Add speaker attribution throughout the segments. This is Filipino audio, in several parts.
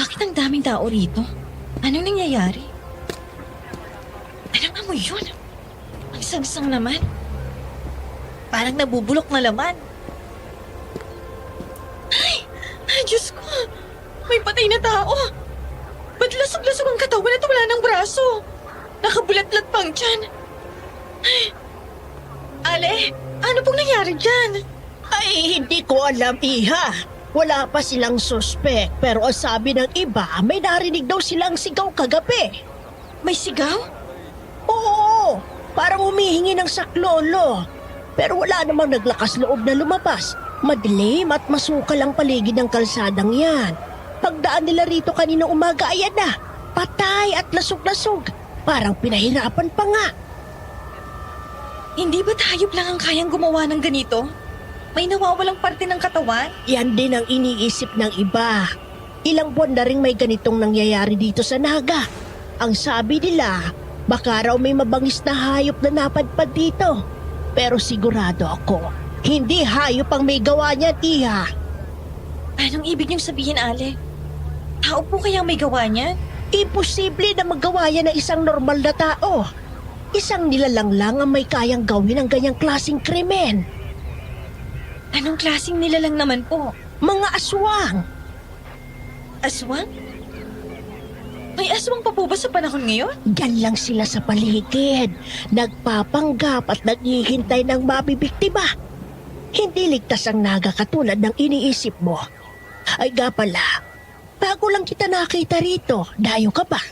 Speaker 1: Bakit ang daming tao rito? Anong nangyayari? Anong amoy yun? Ang sangsang naman. Parang nabubulok na laman. Ay, Diyos ko! May patay na tao! Ba't lasog-lasog ang katawan at wala ng braso? Nakabulat-lat pang tiyan. Ay, Ale, ano pong nangyari dyan?
Speaker 2: Ay, hindi ko alam, Iha. Wala pa silang suspek, pero ang sabi ng iba, may narinig daw silang sigaw kagabi.
Speaker 1: May sigaw?
Speaker 2: Oo, parang humihingi ng saklolo. Pero wala namang naglakas loob na lumabas. Madilim at masukal ang paligid ng kalsadang yan. Pagdaan nila rito kanina umaga, ayan na. Patay at lasog-lasog. Parang pinahirapan pa nga.
Speaker 1: Hindi ba hayop lang ang kayang gumawa ng ganito? May nawawalang parte ng katawan?
Speaker 2: Yan din ang iniisip ng iba. Ilang buwan na rin may ganitong nangyayari dito sa Naga. Ang sabi nila, baka raw may mabangis na hayop na napadpad dito. Pero sigurado ako, hindi hayop ang may gawa niyan, Iha.
Speaker 1: Anong ibig niyong sabihin, Ale? Tao po kaya may gawa niyan?
Speaker 2: Imposible na magawa yan ng isang normal na tao. Isang nilalang lang ang may kayang gawin ang ganyang klaseng krimen.
Speaker 1: Anong klaseng nilalang naman po?
Speaker 2: Mga aswang.
Speaker 1: Aswang? May aswang pa po ba sa panahon ngayon?
Speaker 2: Diyan lang sila sa paligid, nagpapanggap at naghihintay ng mabibiktima. Hindi ligtas ang Naga katulad ng iniisip mo. Ay nga pala, bago lang kita nakita rito, dayo ka ba?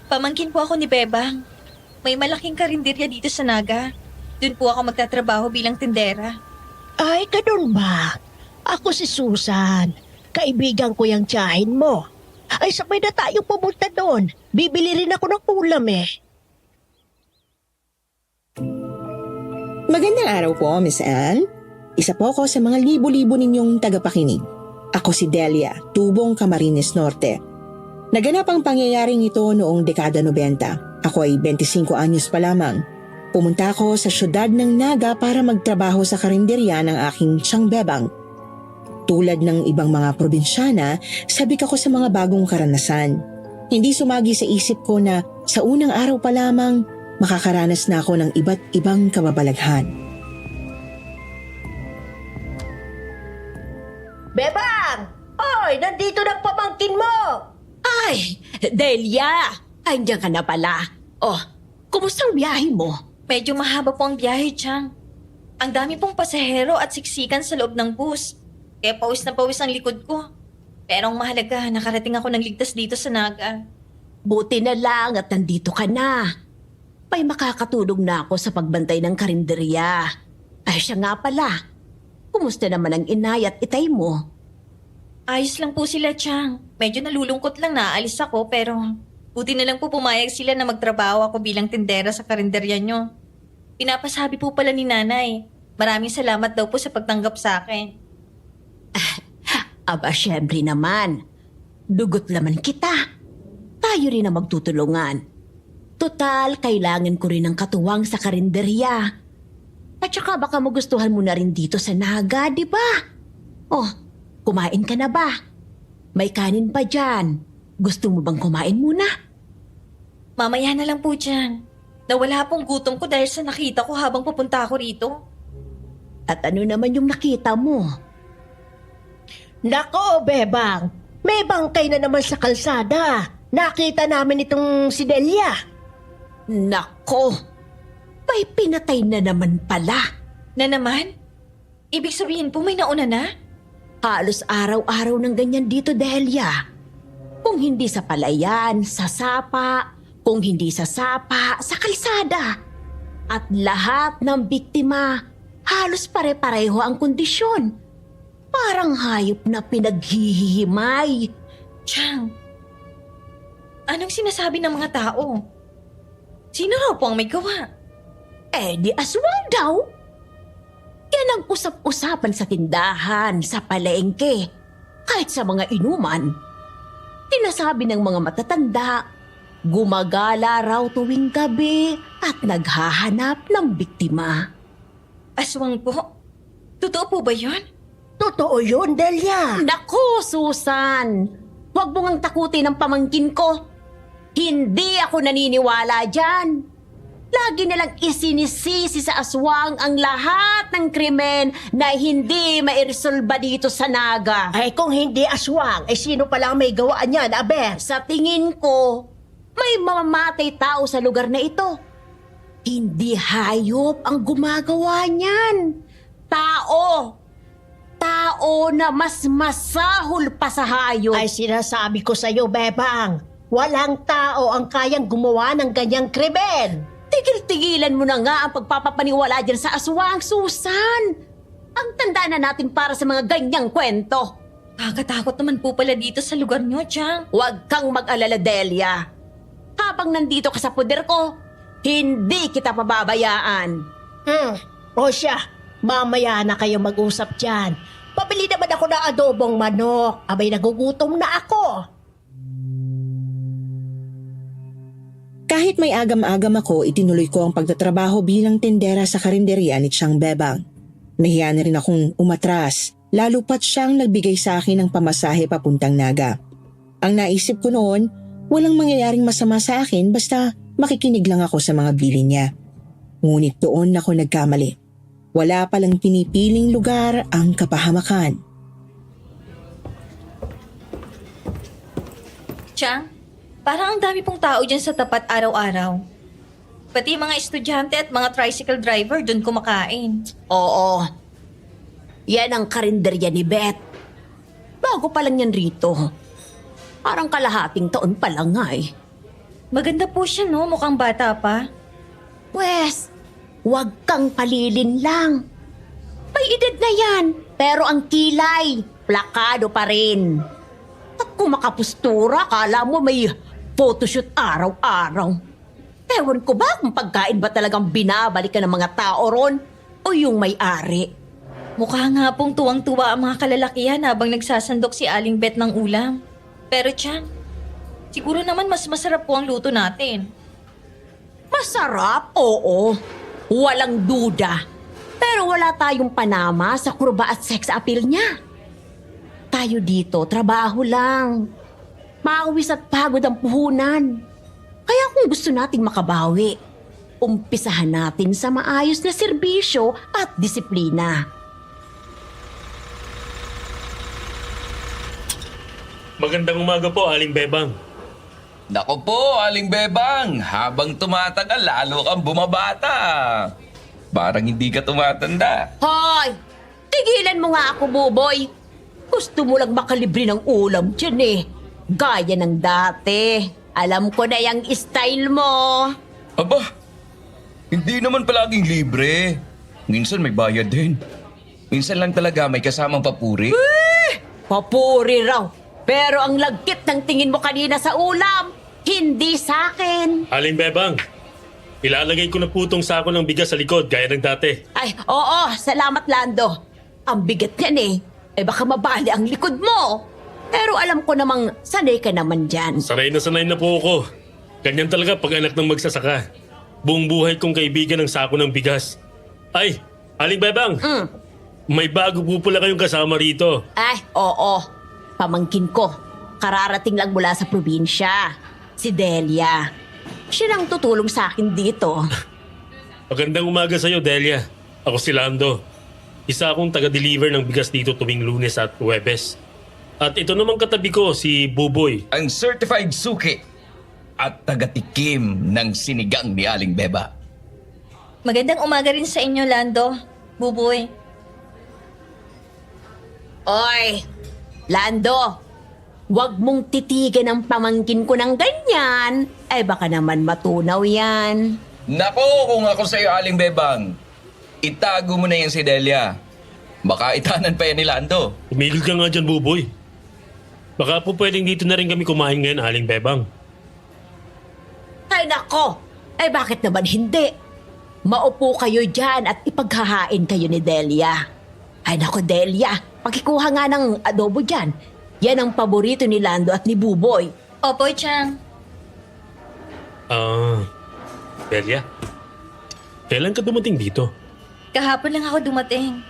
Speaker 1: Pamangkin po ako ni Bebang. May malaking karinderya dito sa Naga. Doon po ako magtatrabaho bilang tindera.
Speaker 2: Ay, ganun ba? Ako si Susan. Kaibigan ko yung tiyahin mo. Ay, sabay na tayo pumunta doon. Bibili rin ako ng ulam eh.
Speaker 3: Magandang araw po, Miss Anne. Isa po ako sa mga libo-libo ninyong tagapakinig. Ako si Delia, Tubong Camarines Norte. Naganap ang pangyayaring ito noong dekada 90. Ako ay 25 anyos pa lamang. Pumunta ako sa syudad ng Naga para magtrabaho sa karinderya ng aking tiyang Bebang. Tulad ng ibang mga probinsyana, sabik ako sa mga bagong karanasan. Hindi sumagi sa isip ko na sa unang araw pa lamang makakaranas na ako ng iba't ibang kababalaghan.
Speaker 2: Bebang! Oy, nandito na pamangkin mo!
Speaker 4: Ay, Delia! Andiyan ka na pala. Oh, kumusta ang biyahe mo?
Speaker 1: Medyo mahaba po ang biyahe, Chang. Ang dami pong pasahero at siksikan sa loob ng bus. Kaya pawis na pawis ang likod ko. Pero ang mahalaga, nakarating ako ng ligtas dito sa Naga.
Speaker 4: Buti na lang at nandito ka na. May makakatulong na ako sa pagbantay ng karinderya. Ay siya nga pala. Kumusta naman ang inay at itay mo?
Speaker 1: Ayos lang po sila, Chang. Medyo nalulungkot lang na aalis ako pero buti na lang po pumayag sila na magtrabaho ako bilang tindera sa karinderya nyo. Pinapasabi po pala ni Nanay. Maraming salamat daw po sa pagtanggap sa akin.
Speaker 4: Aba, syempre naman. Dugot laman kita. Tayo rin ang magtutulungan. Total, kailangan ko rin ng katuwang sa karinderya. At saka baka magustuhan mo na rin dito sa Naga, di ba? Oh, kumain ka na ba? May kanin pa dyan. Gusto mo bang kumain muna?
Speaker 1: Mamaya na lang po dyan. Nawala pong gutom ko dahil sa nakita ko habang pupunta ako rito.
Speaker 4: At ano naman yung nakita mo?
Speaker 2: Nako, Bebang! May bangkay na naman sa kalsada. Nakita namin itong si Delia.
Speaker 4: Nako! May pinatay na naman pala.
Speaker 1: Na naman? Ibig sabihin po may nauna na?
Speaker 4: Halos araw-araw ng ganyan dito, Delia. Kung hindi sa palayan, sa sapa. Kung hindi sa sapa, sa kalsada. At lahat ng biktima, halos pare-pareho ang kondisyon. Parang hayop na pinaghihimay.
Speaker 1: Chang, anong sinasabi ng mga tao? Sino raw po ang may gawa?
Speaker 4: Eh di aswang daw. Yan ang usap-usapan sa tindahan, sa palengke, kahit sa mga inuman. Tinasabi ng mga matatanda, gumagala raw tuwing gabi at naghahanap ng biktima.
Speaker 1: Aswang po? Totoo po ba yun?
Speaker 2: Totoo yun, Delia.
Speaker 4: Naku, Susan! Huwag mo ngang takutin ang pamangkin ko. Hindi ako naniniwala dyan. Lagi nalang isinisisi sa aswang ang lahat ng krimen na hindi mairesolba dito sa Naga.
Speaker 2: Ay kung hindi aswang, ay sino palang may gawaan niyan, Aber?
Speaker 4: Sa tingin ko, may mamamatay tao sa lugar na ito. Hindi hayop ang gumagawa niyan. Tao. Tao na mas masahol pa sa hayop.
Speaker 2: Ay sinasabi ko sa'yo, Bebang, walang tao ang kayang gumawa ng ganyang krimen.
Speaker 4: Tigil-tigilan mo na nga ang pagpapapaniwala dyan sa aswang, Susan. Ang tanda na natin para sa mga ganyang kwento.
Speaker 1: Kakatakot naman po pala dito sa lugar nyo, Chang.
Speaker 4: Huwag kang mag-alala, Delia. Habang nandito ka sa poder ko, hindi kita pababayaan.
Speaker 2: O siya, mamaya na kayo mag-usap dyan. Pabili naman ako ng adobong manok. Abay, nagugutom na ako.
Speaker 3: Kahit may agam-agam ako, itinuloy ko ang pagtatrabaho bilang tendera sa karinderya ni Chang Bebang. Nahiya na rin akong umatras, lalo pat siyang nagbigay sa akin ng pamasahe papuntang Naga. Ang naisip ko noon, walang mangyayaring masama sa akin basta makikinig lang ako sa mga bilin niya. Ngunit doon ako nagkamali. Wala palang pinipiling lugar ang kapahamakan.
Speaker 1: Chang, parang ang dami pong tao dyan sa tapat araw-araw. Pati mga estudyante at mga tricycle driver doon kumakain.
Speaker 4: Oo. Yan ang karinderya ni Beth. Bago pa lang yan rito. Parang kalahating taon pa lang nga eh.
Speaker 1: Maganda po siya, no? Mukhang bata pa.
Speaker 4: Pwes, huwag kang palilin lang. May edad na yan, pero ang kilay, plakado pa rin. At kung makapustura, kala mo may photoshoot araw-araw. Ewan ko ba kung pagkain ba talagang binabalikan ng mga tao ron o yung may-ari.
Speaker 1: Mukha nga pong tuwang-tuwa ang mga kalalakihan habang nagsasandok si Aling Bet ng ulam. Pero Chang, siguro naman mas masarap po ang luto natin.
Speaker 4: Masarap, oo. Walang duda. Pero wala tayong panama sa kurba at sex appeal niya. Tayo dito, trabaho lang. Maawis at pagod ang puhunan. Kaya kung gusto nating makabawi, umpisahan natin sa maayos na serbisyo at disiplina.
Speaker 5: Magandang umaga po, Aling Bebang.
Speaker 6: Nako po, Aling Bebang, habang tumatagal, lalo kang bumabata. Parang hindi ka tumatanda.
Speaker 4: Hoy! Tigilan mo nga ako, Buboy. Gusto mo lang makalibre ng ulam dyan eh. Gaya ng dati. Alam ko na yung style mo.
Speaker 6: Aba, hindi naman palaging libre. Minsan may bayad din. Minsan lang talaga may kasamang papuri.
Speaker 4: Papuri raw. Pero ang lagkit ng tingin mo kanina sa ulam, hindi sa akin.
Speaker 5: Aling Bebang, ilalagay ko na po itong sako ng bigas sa likod, gaya ng dati.
Speaker 4: Ay, oo, salamat Lando. Ang bigat yan eh. Eh baka mabali ang likod mo. Pero alam ko namang sanay ka naman dyan.
Speaker 5: Sanay na po ako. Ganyan talaga pag anak ng magsasaka. Buong buhay kong kaibigan ng sako ng bigas. Ay, Aling Bebang, may bago po pala kayong kasama rito.
Speaker 4: Ay, oo. Pamangkin ko. Kararating lang mula sa probinsya. Si Delia. Siya nang tutulong sa akin dito.
Speaker 5: Magandang umaga sa'yo, Delia. Ako si Lando. Isa akong taga-deliver ng bigas dito tuwing Lunes at Huwebes. At ito namang katabi ko, si Buboy.
Speaker 6: Ang certified suki at taga-tikim ng sinigang ni Aling Beba.
Speaker 1: Magandang umaga rin sa inyo, Lando. Buboy.
Speaker 4: Oy, Lando, wag mong titigan ang pamangkin ko ng ganyan. Ay baka naman matunaw yan.
Speaker 6: Nako, kung ako sa'yo, Aling Bebang, itago mo na yan si Delia. Baka itanan pa yan ni Lando.
Speaker 5: Tumigil ka nga dyan, Buboy. Baka po pwedeng dito na rin kami kumain ngayon, Aling Bebang.
Speaker 4: Ay nako, ay bakit naman hindi? Maupo kayo dyan at ipaghahain kayo ni Delia. Ay nako Delia, pakikuha nga ng adobo dyan. Yan ang paborito ni Lando at ni Buboy.
Speaker 1: Opo, Chang.
Speaker 5: Delia, kailan ka dumating dito?
Speaker 1: Kahapon lang ako dumating.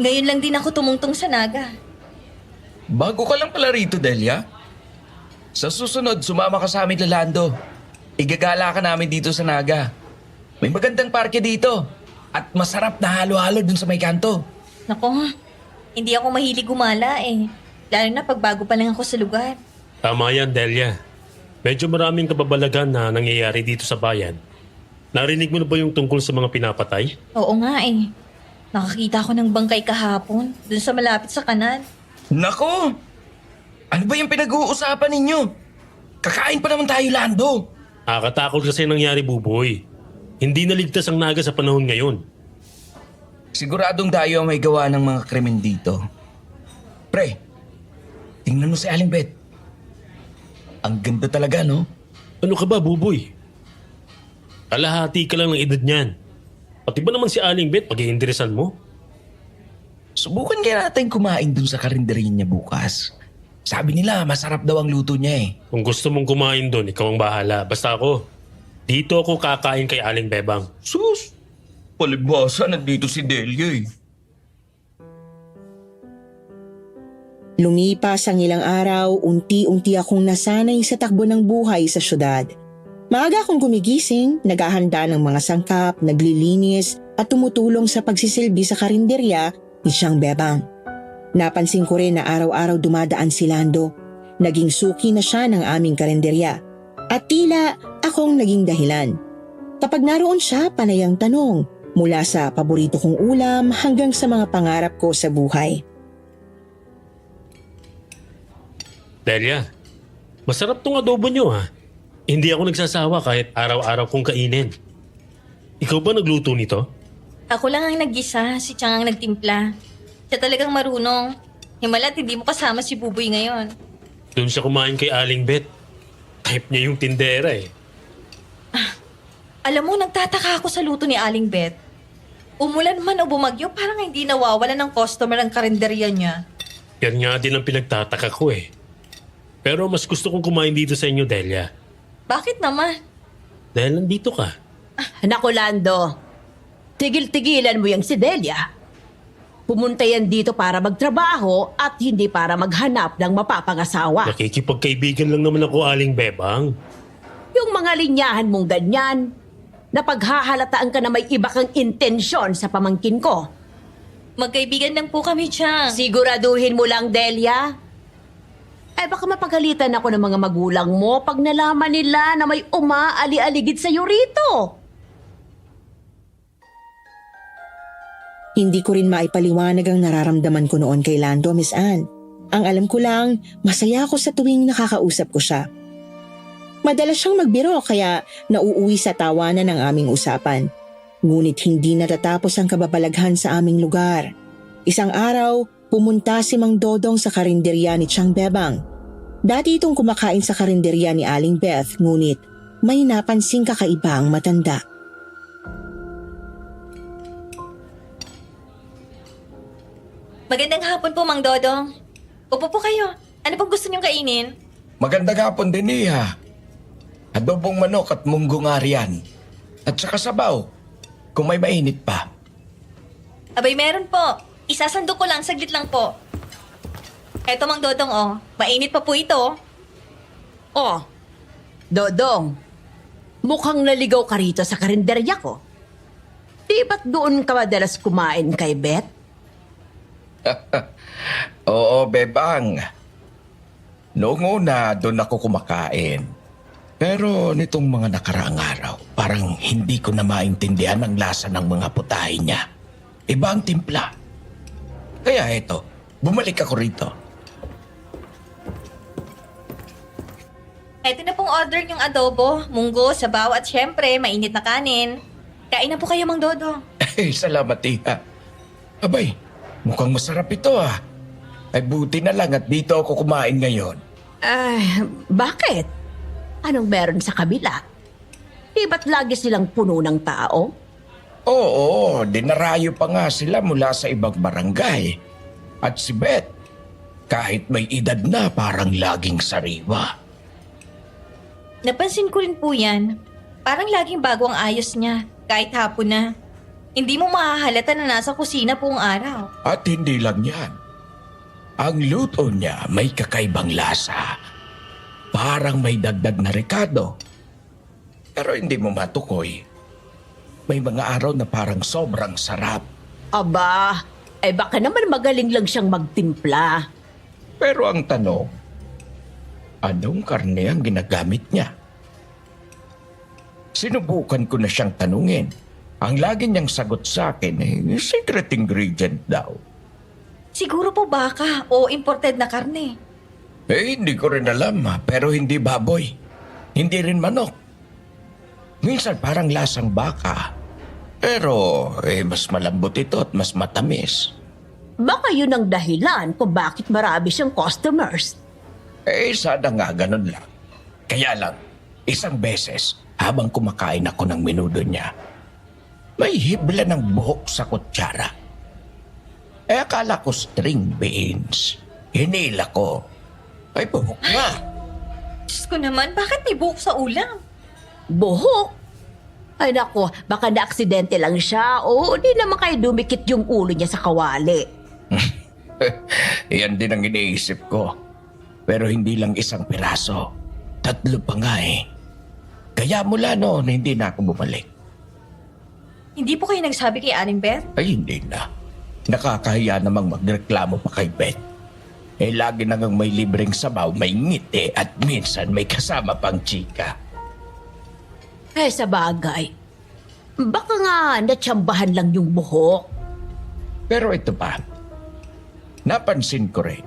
Speaker 1: Ngayon lang din ako tumungtong sa Naga.
Speaker 6: Bago ka lang pala rito, Delia. Sa susunod, sumama ka sa amin, Lalando. Igagala ka namin dito sa Naga. May magandang parke dito. At masarap na halo-halo dun sa may kanto.
Speaker 1: Nako, hindi ako mahilig gumala eh. Lalo na pagbago pa lang ako sa lugar.
Speaker 5: Tama yan, Delia. Medyo maraming kababalagan na nangyayari dito sa bayan. Narinig mo na ba yung tungkol sa mga pinapatay?
Speaker 1: Oo nga eh. Nakakita ako ng bangkay kahapon dun sa malapit sa kanal.
Speaker 6: Nako! Ano ba yung pinag-uusapan ninyo? Kakain pa naman tayo, Lando.
Speaker 5: Nakakatakot kasi nangyari, Buboy. Hindi naligtas ang Naga sa panahon ngayon.
Speaker 6: Siguradong tayo ang may gawa ng mga krimen dito. Pre, tingnan mo si Aling Bet. Ang ganda talaga, no?
Speaker 5: Ano ka ba, Buboy? Kalahati ka lang ng edad niyan. Pati ba naman si Aling Bet pag-iinteresan mo?
Speaker 6: Subukan kaya natin kumain dun sa karinderya niya bukas. Sabi nila, masarap daw ang luto niya eh.
Speaker 5: Kung gusto mong kumain doon, ikaw ang bahala. Basta ako, dito ako kakain kay Aling Bebang.
Speaker 6: Sus! Palibasa, nandito si Delia eh.
Speaker 3: Lumipas ang ilang araw, unti-unti akong nasanay sa takbo ng buhay sa syudad. Maaga akong gumigising, naghahanda ng mga sangkap, naglilinis at tumutulong sa pagsisilbi sa karinderya ni Siyang Bebang. Napansin ko rin na araw-araw dumadaan si Lando. Naging suki na siya ng aming karinderya. At tila akong naging dahilan. Kapag naroon siya, panay ang tanong, mula sa paborito kong ulam hanggang sa mga pangarap ko sa buhay.
Speaker 5: Delia, masarap tong adobo nyo ha. Hindi ako nagsasawa kahit araw-araw kong kainin. Ikaw ba nagluto nito?
Speaker 1: Ako lang ang naggisa, si Chang ang nagtimpla. Siya talagang marunong. Himalat hindi mo kasama si Buboy ngayon.
Speaker 5: Doon siya kumain kay Aling Bet. Type niya yung tindera eh.
Speaker 1: Alam mo, nagtataka ako sa luto ni Aling Bet. Umulan man o bumagyo, parang hindi nawawala ng customer ang karinderya niya.
Speaker 5: Yan nga din ang pinagtataka ko eh. Pero mas gusto kong kumain dito sa inyo, Delia.
Speaker 1: Bakit naman?
Speaker 5: Dahil nandito ka.
Speaker 4: Naku, Lando. Tigil-tigilan mo yung si Delia. Pumunta yan dito para magtrabaho at hindi para maghanap ng mapapangasawa.
Speaker 5: Nakikipagkaibigan lang naman ako, Aling Bebang.
Speaker 4: Yung mga linyahan mong ganyan, na paghahalataan ka na may iba kang intensyon sa pamangkin ko.
Speaker 1: Magkaibigan lang po kami, Chang.
Speaker 4: Siguraduhin mo lang, Delia. Baka mapagalitan ako ng mga magulang mo pag nalaman nila na may umaali-aligid sa'yo rito.
Speaker 3: Hindi ko rin maipaliwanag ang nararamdaman ko noon kay Lando, Miss Anne. Ang alam ko lang, masaya ako sa tuwing nakakausap ko siya. Madalas siyang magbiro kaya nauuwi sa tawanan ng aming usapan. Ngunit hindi natatapos ang kababalaghan sa aming lugar. Isang araw, pumunta si Mang Dodong sa karinderya ni Siyang Bebang. Dati itong kumakain sa karinderya ni Aling Beth, ngunit may napansing kakaiba ang matanda.
Speaker 1: Magandang hapon po, Mang Dodong. Upo po kayo. Ano pong gusto niyong kainin?
Speaker 6: Magandang hapon din niya. Adobong manok at munggong arian. At saka sabaw, kung may mainit pa.
Speaker 1: Abay, meron po. Isasandok ko lang, saglit lang po. Eto, Mang Dodong, oh. Mainit pa po ito.
Speaker 4: Oh, Dodong, mukhang naligaw ka rito sa karinderya ko. Di ba't doon ka madalas kumain kay Beth?
Speaker 6: Oo, Bebang. Noong una, doon ako kumakain. Pero nitong mga nakaraang araw, parang hindi ko na maintindihan ang lasa ng mga putahe niya. Iba ang timpla. Kaya eto, bumalik ako rito.
Speaker 1: Eto na pong order niyong adobo, munggo, sabaw at syempre, mainit na kanin. Kain na po kayo, Mang Dodong.
Speaker 6: Salamat, Iha. Abay, mukhang masarap ito ah. Ay buti na lang at dito ako kumain ngayon.
Speaker 4: Bakit? Anong meron sa kabila? Di ba't lagi silang puno ng tao?
Speaker 6: Oo, dinarayo pa nga sila mula sa ibang barangay. At si Beth, kahit may edad na parang laging sariwa.
Speaker 1: Napansin ko rin po yan. Parang laging bago ang ayos niya, kahit hapon na. Hindi mo mahahalata na nasa kusina buong araw.
Speaker 6: At hindi lang yan. Ang luto niya may kakaibang lasa. Parang may dagdag na rekado. Pero hindi mo matukoy. May mga araw na parang sobrang sarap.
Speaker 4: Aba, baka naman magaling lang siyang magtimpla.
Speaker 6: Pero ang tanong, anong karne ang ginagamit niya? Sinubukan ko na siyang tanungin. Ang lagi niyang sagot sa akin secret ingredient daw.
Speaker 1: Siguro po baka o imported na karne.
Speaker 6: Hindi ko rin alam pero hindi baboy. Hindi rin manok. Minsan parang lasang baka. Pero mas malambot ito at mas matamis.
Speaker 4: Baka yun ang dahilan kung bakit marami siyang customers.
Speaker 6: Sana nga ganun lang. Kaya lang, isang beses habang kumakain ako ng menudo niya, may hibla ng buhok sa kutsara. Akala ko string beans. Hinila ko. Ay, buhok nga.
Speaker 1: Diyos ko naman, bakit may buhok sa ulam?
Speaker 4: Buhok? Ay nako, baka na-aksidente lang siya o di naman kayo dumikit yung ulo niya sa kawali.
Speaker 6: Yan din ang iniisip ko. Pero hindi lang isang piraso. 3 pa nga eh. Kaya mula noon, hindi na ako bumalik.
Speaker 1: Hindi po kayo nagsabi kay Aling Beth?
Speaker 6: Ay, hindi na. Nakakahiya namang magreklamo pa kay Beth. Lagi na ngang may libreng sabaw, may ngiti at minsan may kasama pang chika.
Speaker 4: Sa bagay, baka nga natsambahan lang yung buhok.
Speaker 6: Pero ito pa, napansin ko rin,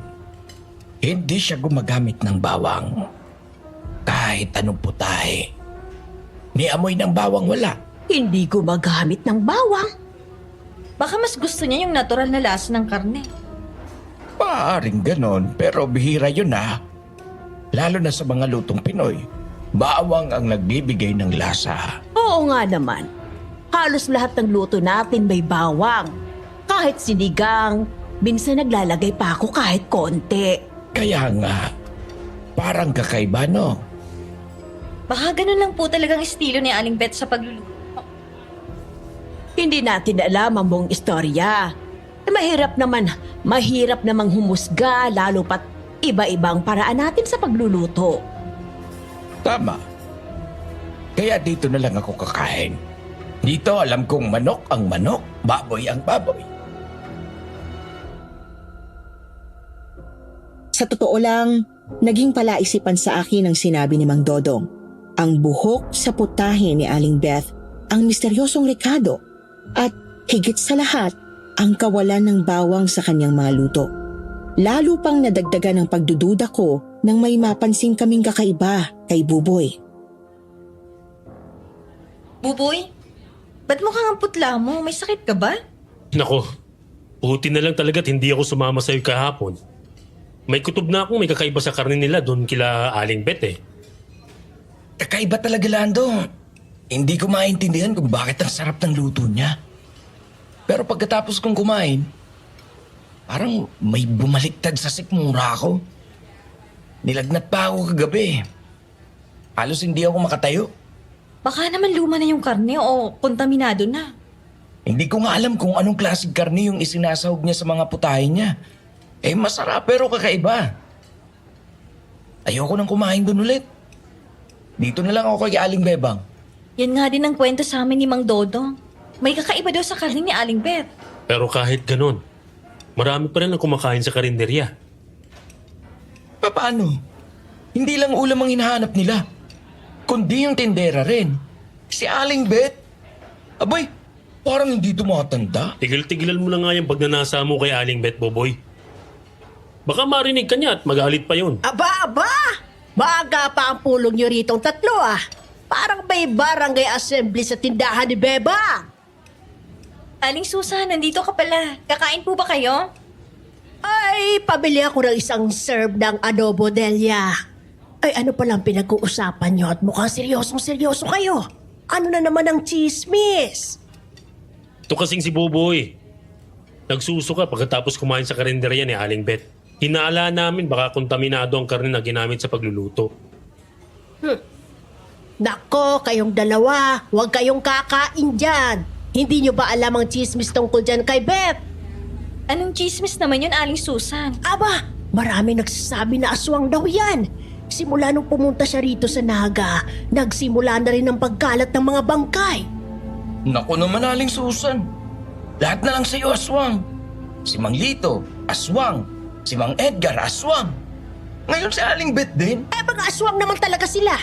Speaker 6: hindi siya gumagamit ng bawang. Kahit anong putahe. Ni amoy ng bawang wala.
Speaker 4: Hindi gumagamit ng bawang.
Speaker 1: Baka mas gusto niya yung natural na lasa ng karne.
Speaker 6: Maaring ganon, pero bihira yun na. Lalo na sa mga lutong Pinoy, bawang ang nagbibigay ng lasa.
Speaker 4: Oo nga naman. Halos lahat ng luto natin may bawang. Kahit sinigang, minsan naglalagay pa ako kahit konti.
Speaker 6: Kaya nga, parang kakaiba no?
Speaker 1: Baka ganun lang po talagang estilo ni Aling Beth sa pagluluto.
Speaker 4: Hindi natin alam ang buong istorya. Mahirap namang humusga lalo pat iba-ibang paraan natin sa pagluluto.
Speaker 6: Tama. Kaya dito na lang ako kakain. Dito alam kong manok ang manok, baboy ang baboy.
Speaker 3: Sa totoo lang, naging palaisipan sa akin ang sinabi ni Mang Dodong. Ang buhok sa putahe ni Aling Beth, ang misteryosong rekado, at higit sa lahat, ang kawalan ng bawang sa kanyang mga luto. Lalo pang nadagdagan ang pagdududa ko nang may mapansin kaming kakaiba kay Buboy.
Speaker 1: Buboy, ba't mukhang ang putla mo? May sakit ka ba?
Speaker 5: Nako, buti na lang talaga't hindi ako sumama sa'yo kahapon. May kutob na akong may kakaiba sa karne nila doon kila Aling Beth eh.
Speaker 6: Kakaiba talaga, Lando. Hindi ko maintindihan kung bakit ang sarap ng luto niya. Pero pagkatapos kong kumain, parang may bumaliktad sa sikmura ko. Nilagnat pa ako kagabi. Halos hindi ako makatayo.
Speaker 1: Baka naman luma na yung karne o kontaminado na.
Speaker 6: Hindi ko nga alam kung anong klaseng karne yung isinasahog niya sa mga putahe niya. Masarap pero kakaiba. Ayoko nang kumain doon ulit. Dito na lang ako kay Aling Bebang.
Speaker 1: Yan nga din ang kwento sa amin ni Mang Dodong. May kakaiba daw sa karne ni Aling Beth.
Speaker 5: Pero kahit ganun, marami pa rin ang kumakain sa karinderya.
Speaker 6: Paano? Hindi lang ulam ang hinahanap nila, kundi yung tindera rin. Si Aling Beth. Abay, parang hindi tumatanda.
Speaker 5: Tigil-tigilan mo na nga yung pagnanasa mo kay Aling Beth, Boboy. Baka marinig ka niya at magalit pa yun.
Speaker 2: Aba! Maaga pa ang pulong nyo ritong 3 ah. Parang may barangay assembly sa tindahan ni Beba.
Speaker 1: Aling Susan, nandito ka pala. Kakain po ba kayo?
Speaker 2: Ay, pabili ako ng isang serve ng adobo Delia. Ay, ano palang pinag-uusapan nyo at mukhang seryosong-seryoso kayo. Ano na naman ang chismis?
Speaker 5: Ito kasing si Boboy. Nagsusuka pagkatapos kumain sa karinderya ni Aling Beth. Hinala namin baka kontaminado ang karne na ginamit sa pagluluto.
Speaker 2: Nako, kayong dalawa, huwag kayong kakain dyan. Hindi nyo ba alam ang chismis tungkol dyan kay Beth?
Speaker 1: Anong chismis naman yun, Aling Susan?
Speaker 2: Aba, marami nagsasabi na aswang daw yan. Simula nung pumunta siya rito sa Naga, nagsimula na rin ang pagkalat ng mga bangkay.
Speaker 6: Naku naman, Aling Susan. Lahat na lang sa'yo aswang. Si Mang Lito, aswang. Si Mang Edgar, aswang. Ngayon si Aling Beth din.
Speaker 2: Mga aswang naman talaga sila.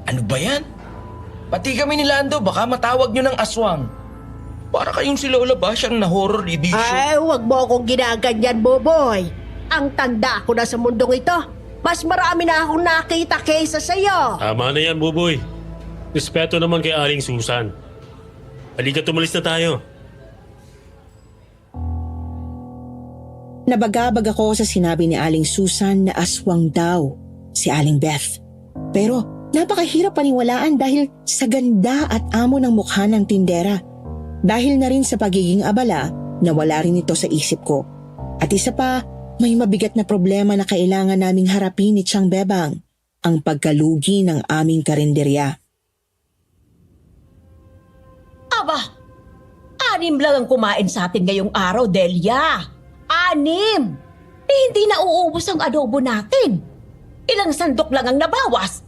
Speaker 6: Ano ba yan? Pati kami ni Lando, baka matawag nyo ng aswang. Para kayong si Lola Basyang na horror edition.
Speaker 2: Ay, huwag mo akong ginaganyan, Boboy. Ang tanda ko na sa mundong ito. Mas marami na akong nakita kaysa sa'yo.
Speaker 5: Tama na yan, Buboy. Respeto naman kay Aling Susan. Halika, tumalis na tayo.
Speaker 3: Nabagabag ako sa sinabi ni Aling Susan na aswang daw si Aling Beth. Pero napakahirap paniwalaan dahil sa ganda at amo ng mukha ng tindera. Dahil na rin sa pagiging abala, nawala rin ito sa isip ko. At isa pa, may mabigat na problema na kailangan naming harapin ni Tiang Bebang, ang pagkalugi ng aming karinderya.
Speaker 4: Aba, 6 lang ang kumain sa atin ngayong araw, Delia. 6! Hindi na uubos ang adobo natin. Ilang sandok lang ang nabawas.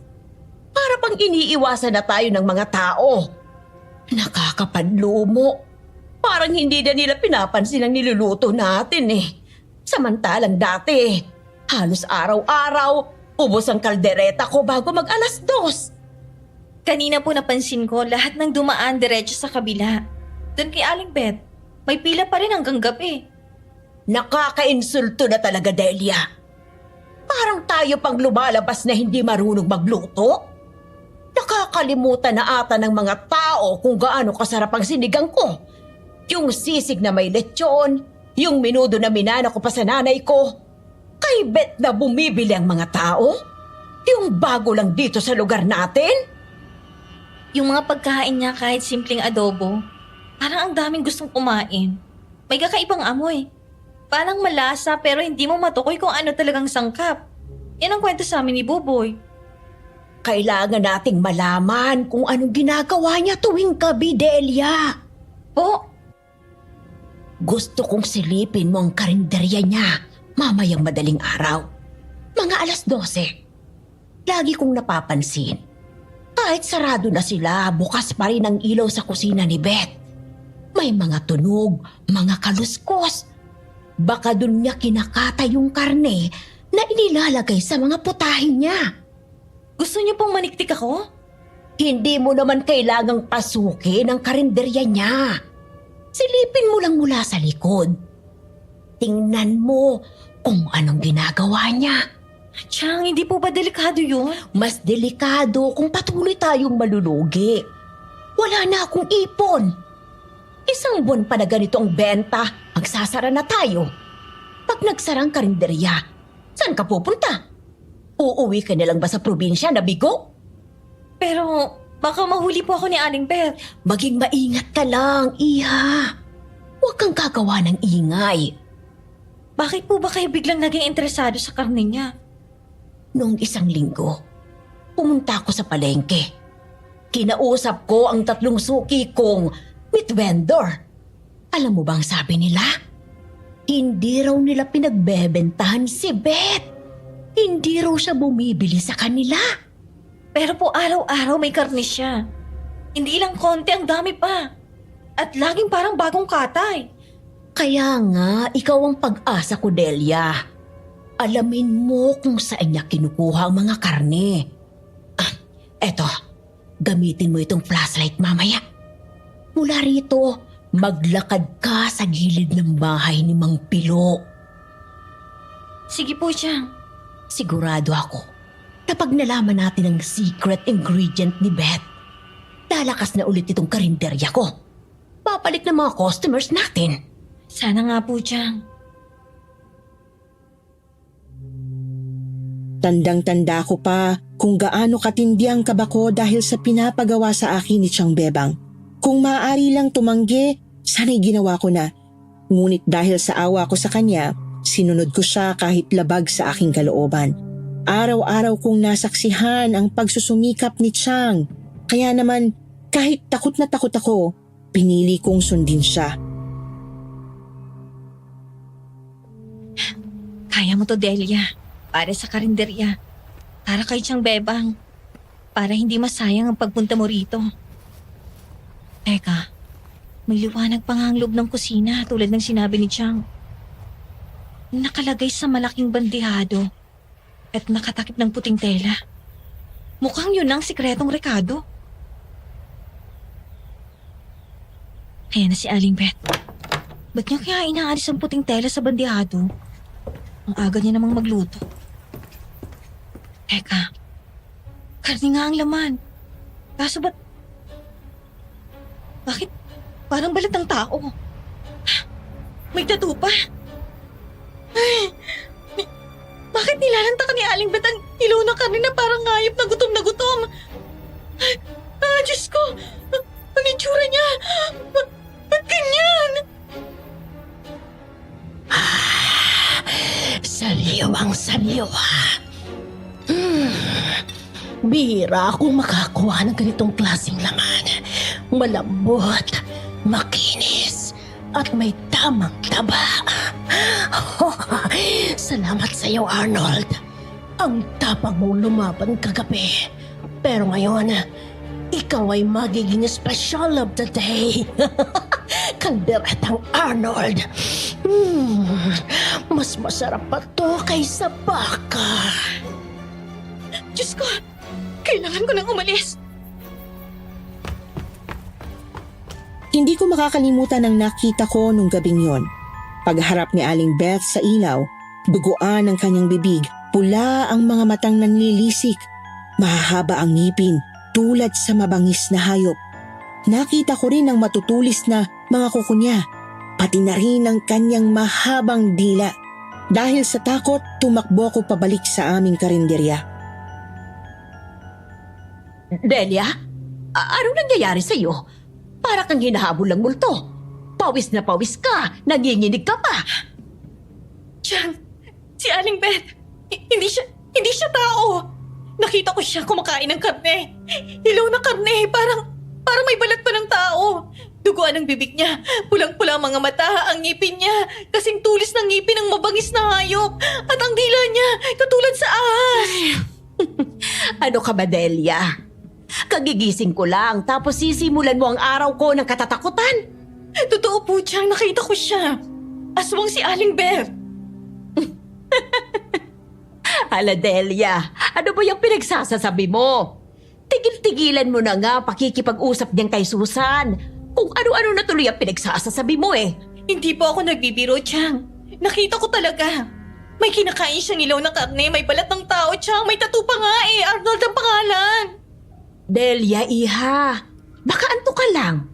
Speaker 4: Para pang iniiwasan na tayo ng mga tao. Nakakapanlumo. Parang hindi na nila pinapansin ang niluluto natin eh. Samantalang dati, halos araw-araw, ubos ang kaldereta ko bago mag-alas 2.
Speaker 1: Kanina po napansin ko lahat ng dumaan diretso sa kabila. Doon kay Aling Beth, may pila pa rin hanggang gabi.
Speaker 4: Nakakainsulto na talaga, Delia. Parang tayo pang lumalabas na hindi marunong magluto. Nakakalimutan na ata ng mga tao kung gaano kasarap ang sinigang ko. Yung sisig na may lechon, yung minudo na minana ko pa sa nanay ko. Kay Beth na bumibili ang mga tao? Yung bago lang dito sa lugar natin?
Speaker 1: Yung mga pagkain niya kahit simpleng adobo, parang ang daming gustong kumain. May kakaibang amoy. Parang malasa pero hindi mo matukoy kung ano talagang sangkap. Yan ang kwento sa amin ni Buboy.
Speaker 4: Kailangan nating malaman kung anong ginagawa niya tuwing gabi, Delia.
Speaker 1: Po,
Speaker 4: Gusto kong silipin mo ang karinderya niya mamayang madaling araw. Mga alas 12. Lagi kong napapansin. Kahit sarado na sila, bukas pa rin ang ilaw sa kusina ni Beth. May mga tunog, mga kaluskos. Baka dun niya kinakata yung karne na inilalagay sa mga putahin niya.
Speaker 1: gusto niyo pong maniktik ako?
Speaker 4: Hindi mo naman kailangang pasukin ang karinderya niya. Silipin mo lang mula sa likod. Tingnan mo kung anong ginagawa niya.
Speaker 1: Chang, hindi po ba delikado yun?
Speaker 4: Mas delikado kung patuloy tayong malulugi. Wala na akong ipon. 1 buwan pa na ganito ang benta, magsasara na tayo. Pag nagsarang karinderya, saan ka pupunta? Uuwi ka na lang ba sa probinsya na bigo?
Speaker 1: Pero baka mahuli po ako ni Aling Beth.
Speaker 4: Maging maingat ka lang, Iha. Huwag kang gagawa ng ingay.
Speaker 1: Bakit po ba kayo biglang naging interesado sa karne niya?
Speaker 4: Noong 1 linggo, pumunta ako sa palengke. Kinausap ko ang 3 suki kong meat vendor. Alam mo bang sabi nila? Hindi raw nila pinagbebentahan si Beth. Hindi raw siya bumibili sa kanila.
Speaker 1: Pero po araw-araw may karne siya. Hindi lang konti, ang dami pa. At laging parang bagong katay.
Speaker 4: Kaya nga, ikaw ang pag-asa ko, Delia. Alamin mo kung saan niya kinukuha ang mga karne. Eto, gamitin mo itong flashlight mamaya. Mula rito, maglakad ka sa gilid ng bahay ni Mang Pilo.
Speaker 1: Sige po siya.
Speaker 4: Sigurado ako, kapag nalaman natin ang secret ingredient ni Beth, lalakas na ulit itong karinderya ko. Papalik ng mga customers natin.
Speaker 1: Sana nga po, Chang.
Speaker 3: Tandang-tanda ko pa kung gaano katindi ang kaba ko dahil sa pinapagawa sa akin ni Tiang Bebang. Kung maaari lang tumanggi, sana'y ginawa ko na. Ngunit dahil sa awa ko sa kanya, sinunod ko siya kahit labag sa aking kalooban. Araw-araw kong nasaksihan ang pagsusumikap ni Tiang. Kaya naman, kahit takot na takot ako, pinili kong sundin siya.
Speaker 1: Kaya mo to, Delia. Para sa karinderya. Para kay Chang Bebang. Para hindi masayang ang pagpunta mo rito. Teka, may liwanag pa nga ang loob ng kusina tulad ng sinabi ni Chang. Nakalagay sa malaking bandihado at nakatakip ng puting tela. Mukhang yun ang sikretong rekado. Ayan na si Aling Beth. Ba't niya kaya inaalis ang puting tela sa bandihado? Ang aga niya namang magluto. Teka, karni nga ang laman. Kaso bakit parang balat ng tao? May tattoo pa. Ay, bakit nilalantakan ni Aling Beth ang ilaw na karni na parang ngayop na gutom na gutom? Diyos ko! Ang itsura niya! Ba't ganyan?
Speaker 2: Saliw ang saliw. Bihira akong makakuha ng ganitong klaseng laman. Malambot, makinis, at may tamang taba. Salamat sa iyo, Arnold. Ang tapang mong lumaban kagabi. Pero ngayon, ikaw ay magiging special of the day. Kalderetang Arnold. Mas masarap pa to kaysa baka.
Speaker 1: Diyos ko! Kailangan ko nang umalis.
Speaker 3: Hindi ko makakalimutan ang nakita ko nung gabing yon. Pagharap ni Aling Beth sa ilaw, duguan ang kanyang bibig, pula ang mga matang nanlilisik, mahahaba ang ngipin tulad sa mabangis na hayop. Nakita ko rin ang matutulis na mga kuko niya, pati na rin ang kanyang mahabang dila. Dahil sa takot, tumakbo ko pabalik sa aming karinderya.
Speaker 4: Delia, anong nangyayari sa'yo? Para kang hinahabol ng multo. Pawis na pawis ka, nanginginig ka pa.
Speaker 1: Chang, si Aling Beth, hindi siya tao. Nakita ko siya kumakain ng karne. Ilaw na karne, parang may balat pa ng tao. Duguan ang bibig niya, pulang-pula ang mga mata, ang ngipin niya, kasing tulis ng ngipin ng mabangis na hayop. At ang dila niya, katulad sa ahas.
Speaker 4: Ano ka ba, Delia? Kagigising ko lang, tapos sisimulan mo ang araw ko ng katatakutan.
Speaker 1: Totoo po, Chang, nakita ko siya. Aswang si Aling Beth.
Speaker 4: Hala, Delia, ano ba yung pinagsasasabi mo? Tigil-tigilan mo na nga pakikipag-usap niyan kay Susan. Kung ano-ano na tuloy ang pinagsasasabi mo eh.
Speaker 1: Hindi po ako nagbibiro, Chang. Nakita ko talaga. May kinakain siyang ilaw na karne, may balat ng tao, Chang. May tattoo pa nga eh, Arnold ang pangalan.
Speaker 4: Delia, iha, baka anto ka lang.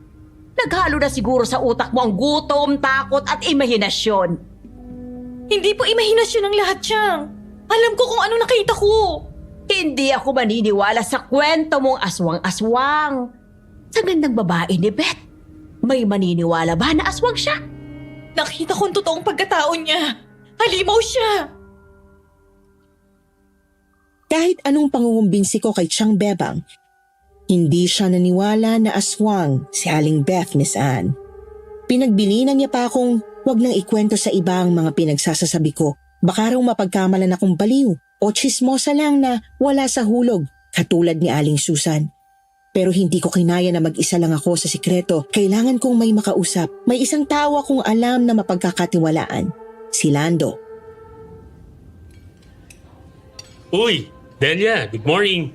Speaker 4: Naghalo na siguro sa utak mo ang gutom, takot at imahinasyon.
Speaker 1: Hindi po imahinasyon ang lahat, Chang. Alam ko kung ano nakita ko.
Speaker 4: Hindi ako maniniwala sa kwento mong aswang-aswang. Sa gandang babae ni Beth, may maniniwala ba na aswang siya?
Speaker 1: Nakita ko ang totoong pagkatao niya. Halimaw siya.
Speaker 3: Kahit anong pangungumbinsi ko kay Chang Bebang, hindi siya naniwala na aswang si Aling Beth, Miss Anne. Pinagbilinan niya pa akong wag nang ikwento sa iba ang mga pinagsasasabi ko. Baka raw mapagkamalan akong baliw o tsismosa lang na wala sa hulog katulad ni Aling Susan. Pero hindi ko kinaya na mag-isa lang ako sa sikreto. Kailangan kong may makausap. May isang tao akong alam na mapagkakatiwalaan. Si Lando.
Speaker 5: Uy, Delia, good morning.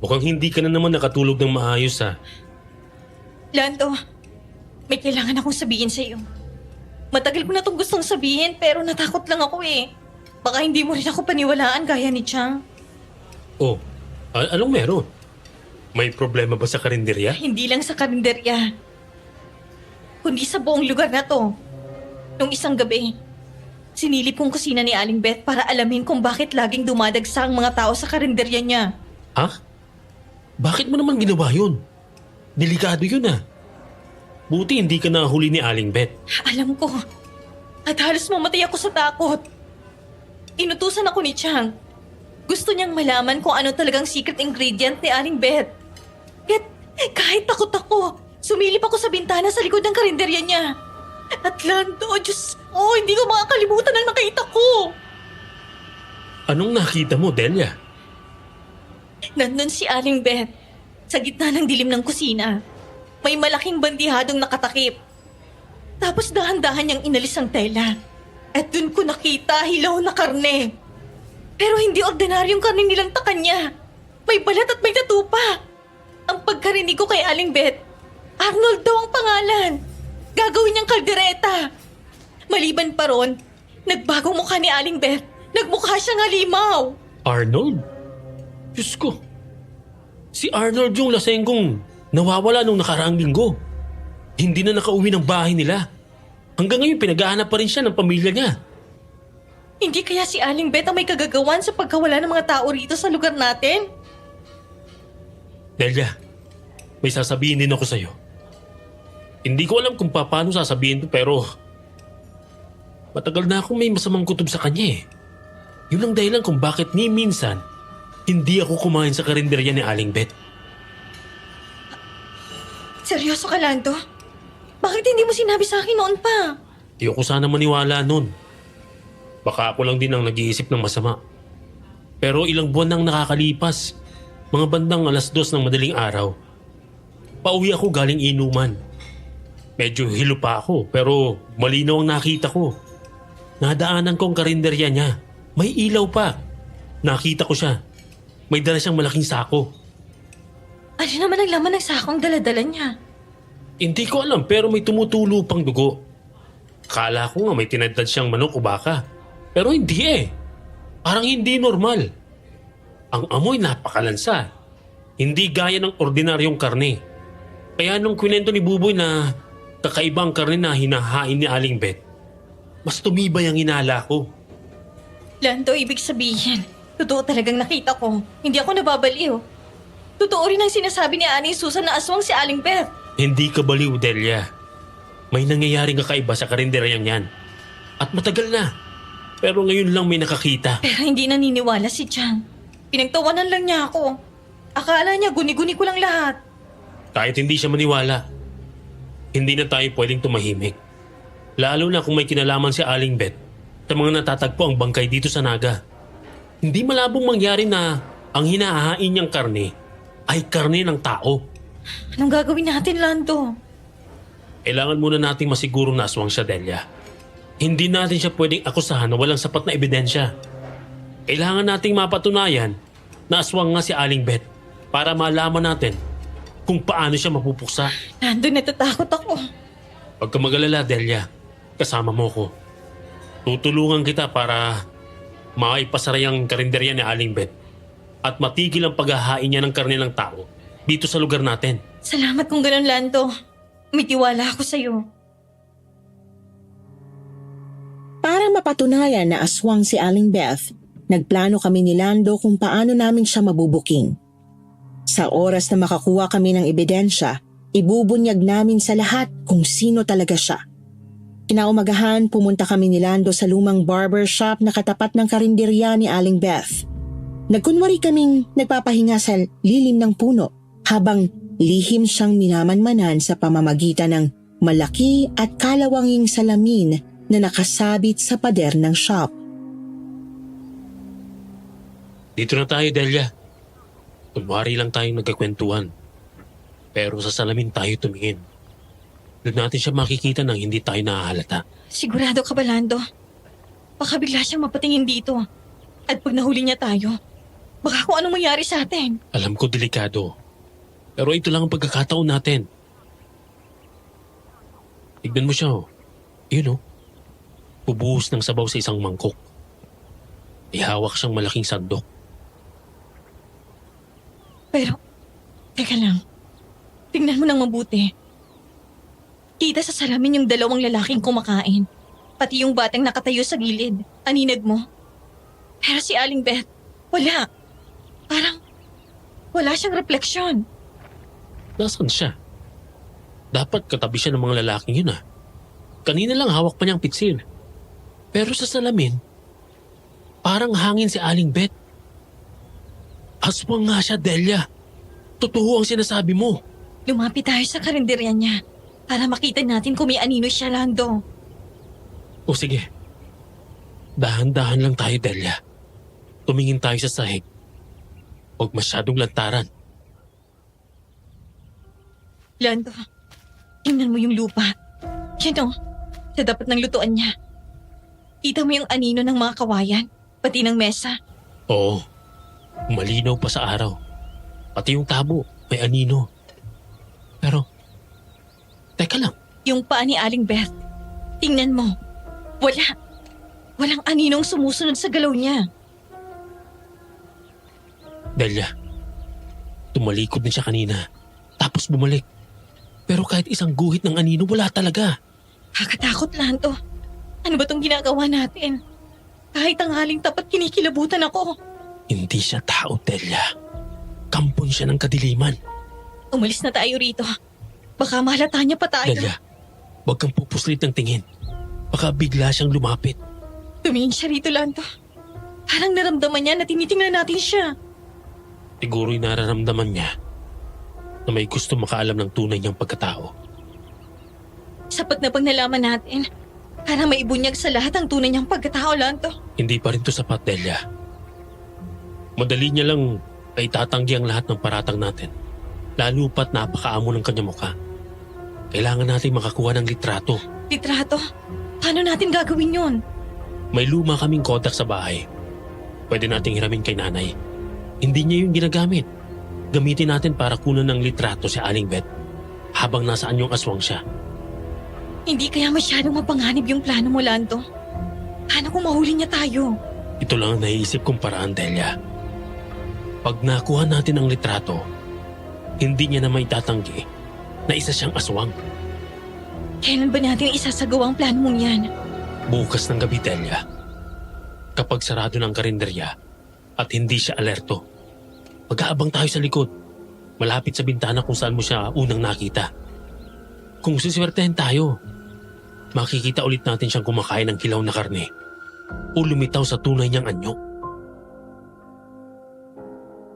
Speaker 5: Mukhang hindi ka na naman nakatulog ng maayos ha.
Speaker 1: Lando, may kailangan akong sabihin sa iyo. Matagal ko na itong gustong sabihin pero natakot lang ako eh. Baka hindi mo rin ako paniwalaan gaya ni Chang.
Speaker 5: Oh, anong meron? May problema ba sa karinderya?
Speaker 1: Hindi lang sa karinderya, kundi sa buong lugar na to. Nung isang gabi, sinilip kong kusina ni Aling Beth para alamin kung bakit laging dumadagsa ang mga tao sa karinderya niya.
Speaker 5: Ha? Bakit mo naman ginawa yun? Delikado yun ah. Buti hindi ka nahuli ni Aling Beth.
Speaker 1: Alam ko. At halos mamatay ako sa takot. Inutusan ako ni Chang. Gusto niyang malaman kung ano talagang secret ingredient ni Aling Beth. Yet, kahit takot ako, sumilip ako sa bintana sa likod ng karinderya niya. At Lando, Diyos ko, hindi ko makakalimutan ang nakita ko.
Speaker 5: Anong nakita mo, Delia?
Speaker 1: Nandun si Aling Beth, sa gitna ng dilim ng kusina. May malaking bandihadong nakatakip. Tapos dahan-dahan niyang inalis ang tela. At dun ko nakita hilaw na karne. Pero hindi ordinaryong karne nilantakan niya. May balat at may tattoo pa. Ang pagkarinig ko kay Aling Beth, Arnold daw ang pangalan. Gagawin niyang kaldereta. Maliban pa ron, nagbagong mukha ni Aling Beth. Nagmukha siyang halimaw.
Speaker 5: Arnold? Diyos ko. Si Arnold yung lasenggong nawawala nung nakaraang linggo. Hindi na nakauwi ng bahay nila. Hanggang ngayon pinaghahanap pa rin siya ng pamilya niya.
Speaker 1: Hindi kaya si Aling Beth ang may kagagawan sa pagkawala ng mga tao rito sa lugar natin?
Speaker 5: Delia, may sasabihin din ako sa'yo. Hindi ko alam kung paano sasabihin to pero matagal na akong may masamang kutob sa kanya eh. Yun ang dahilan kung bakit ni minsan hindi ako kumain sa karinderya ni Aling Beth.
Speaker 1: Seryoso ka, Lando? Bakit hindi mo sinabi sa akin noon pa?
Speaker 5: Di ako sana maniwala nun. Baka ako lang din ang nag-iisip ng masama. Pero ilang buwan nang nakakalipas, mga bandang 2:00 ng madaling araw, pauwi ako galing inuman. Medyo hilo pa ako pero malinaw ang nakita ko. Nadaanan ko ang karinderya niya. May ilaw pa. Nakita ko siya. May dala siyang malaking sako.
Speaker 1: Ano naman ang laman ng sakong dala-dala niya?
Speaker 5: Hindi ko alam pero may tumutulo pang dugo. Akala ko nga may tinadtad siyang manok o baka. Pero hindi eh. Parang hindi normal. Ang amoy napakalansa. Hindi gaya ng ordinaryong karne. Kaya nung kwento ni Buboy na kakaibang karne na hinahain ni Aling Beth, mas tumibay ang inala ko.
Speaker 1: Lando, ibig sabihin, totoo talagang nakita ko. Hindi ako nababaliw. Totoo rin ang sinasabi ni Ani Susan na aswang si Aling Beth.
Speaker 5: Hindi ka baliw, Delia. May nangyayaring kakaiba sa karinderyang yan. At matagal na. Pero ngayon lang may nakakita.
Speaker 1: Pero hindi naniniwala si Chang. Pinagtawanan lang niya ako. Akala niya guni-guni ko lang lahat.
Speaker 5: Kahit hindi siya maniwala, hindi na tayo pwedeng tumahimik. Lalo na kung may kinalaman si Aling Beth sa mga natatagpo ang bangkay dito sa Naga. Hindi malabong mangyari na ang hinahain niyang karne ay karne ng tao.
Speaker 1: Anong gagawin natin, Lando?
Speaker 5: Kailangan muna nating masiguro na aswang siya, Delia. Hindi natin siya pwedeng akusahan na walang sapat na ebidensya. Kailangan nating mapatunayan na aswang nga si Aling Beth para malaman natin kung paano siya mapupuksa.
Speaker 1: Lando, natatakot ako.
Speaker 5: Huwag ka mag-alala, Delia. Kasama mo ko. Tutulungan kita para maipasaray ang karinderya ni Aling Beth at matigil ang paghahain niya ng karne ng tao dito sa lugar natin.
Speaker 1: Salamat kung ganun, Lando. May tiwala ako sa'yo.
Speaker 3: Para mapatunayan na aswang si Aling Beth, nagplano kami ni Lando kung paano namin siya mabubuking. Sa oras na makakuha kami ng ebidensya, ibubunyag namin sa lahat kung sino talaga siya. Kinaumagahan, pumunta kami ni Lando sa lumang barber shop na katapat ng karinderya ni Aling Beth. Nagkunwari kaming nagpapahinga sa lilim ng puno habang lihim siyang minamanmanan sa pamamagitan ng malaki at kalawanging salamin na nakasabit sa pader ng shop.
Speaker 5: Dito na tayo, Delia. Kunwari lang tayong nagkakwentuhan. Pero sa salamin tayo tumingin. Doon natin siya makikita nang hindi tayo nahahalata.
Speaker 1: Sigurado ka ba, Lando? Baka bigla siyang mapatingin dito. At pag nahuli niya tayo, baka kung anong mangyari sa atin.
Speaker 5: Alam ko delikado. Pero ito lang ang pagkakataon natin. Tignan mo siya, oh. Yun, oh. Bubuhos ng sabaw sa isang mangkok. Ihawak siyang malaking sandok.
Speaker 1: Pero, teka lang. Tingnan mo nang mabuti. Kita sa salamin yung dalawang lalaking kumakain. Pati yung batang nakatayo sa gilid. Aninag mo. Pero si Aling Beth, wala. Parang, wala siyang refleksyon.
Speaker 5: Nasaan siya? Dapat katabi siya ng mga lalaking yun, ah. Kanina lang hawak pa niyang pitsil. Pero sa salamin, parang hangin si Aling Beth. Aswang nga siya, Delia. Totoo ang sinasabi mo.
Speaker 1: Lumapit tayo sa karinderya niya para makita natin kung may anino siya, Lando.
Speaker 5: O sige, dahan-dahan lang tayo, Delia. tumingin tayo sa sahig. Huwag masyadong lantaran.
Speaker 1: Lando, tingnan mo yung lupa. Yan o, sa dapat ng lutuan niya. Kita mo yung anino ng mga kawayan, pati ng mesa.
Speaker 5: Oo, malinaw pa sa araw. Pati yung tabo, may anino. Pero, teka lang.
Speaker 1: Yung paa ni Aling Beth, tingnan mo. Walang aninong sumusunod sa galaw niya.
Speaker 5: Delia, tumalikod din siya kanina. Tapos bumalik. Pero kahit isang guhit ng anino, wala talaga.
Speaker 1: Kakatakot, Lando. Ano ba tong ginagawa natin? Kahit ang haling tapat kinikilabutan ako.
Speaker 5: Hindi siya tao, Delia. Kampon siya ng kadiliman.
Speaker 1: Umalis na tayo rito. Baka mahalata niya pa tayo.
Speaker 5: Delia, huwag kang pupuslit ng tingin. Baka bigla siyang lumapit.
Speaker 1: Tumingin siya rito, Lando. Parang naramdaman niya na tinitingnan natin siya.
Speaker 5: Siguro'y nararamdaman niya na may gusto makaalam ng tunay niyang pagkatao.
Speaker 1: Sapat na pag nalaman natin, parang may ibunyag sa lahat ang tunay niyang pagkatao, Lando.
Speaker 5: Hindi pa rin to sapat, Delia. Madali niya lang ay tatanggi ang lahat ng paratang natin. Lalo pa't napakaamo ng kanyang mukha. Kailangan natin makakuha ng litrato.
Speaker 1: Litrato? Paano natin gagawin yun?
Speaker 5: May luma kaming kodak sa bahay. Pwede nating hiramin kay nanay. Hindi niya yung ginagamit. Gamitin natin para kunan ng litrato si Aling Beth habang nasaan yung aswang siya.
Speaker 1: Hindi kaya masyadong mapanganib yung plano mo, Lando. Paano kung mahuli niya tayo?
Speaker 5: Ito lang ang naiisip kong paraan, Delia. Pag nakuha natin ang litrato, hindi niya na may tatanggi na isa siyang aswang.
Speaker 1: Kailan ba natin isasagawa ang plano mong yan?
Speaker 5: Bukas ng gabi, Delia. Kapag sarado ng karinderya at hindi siya alerto, mag-aabang tayo sa likod, malapit sa bintana kung saan mo siya unang nakita. Kung siswertehin tayo, makikita ulit natin siyang kumakain ng kilaw na karne o lumitaw sa tunay niyang anyo.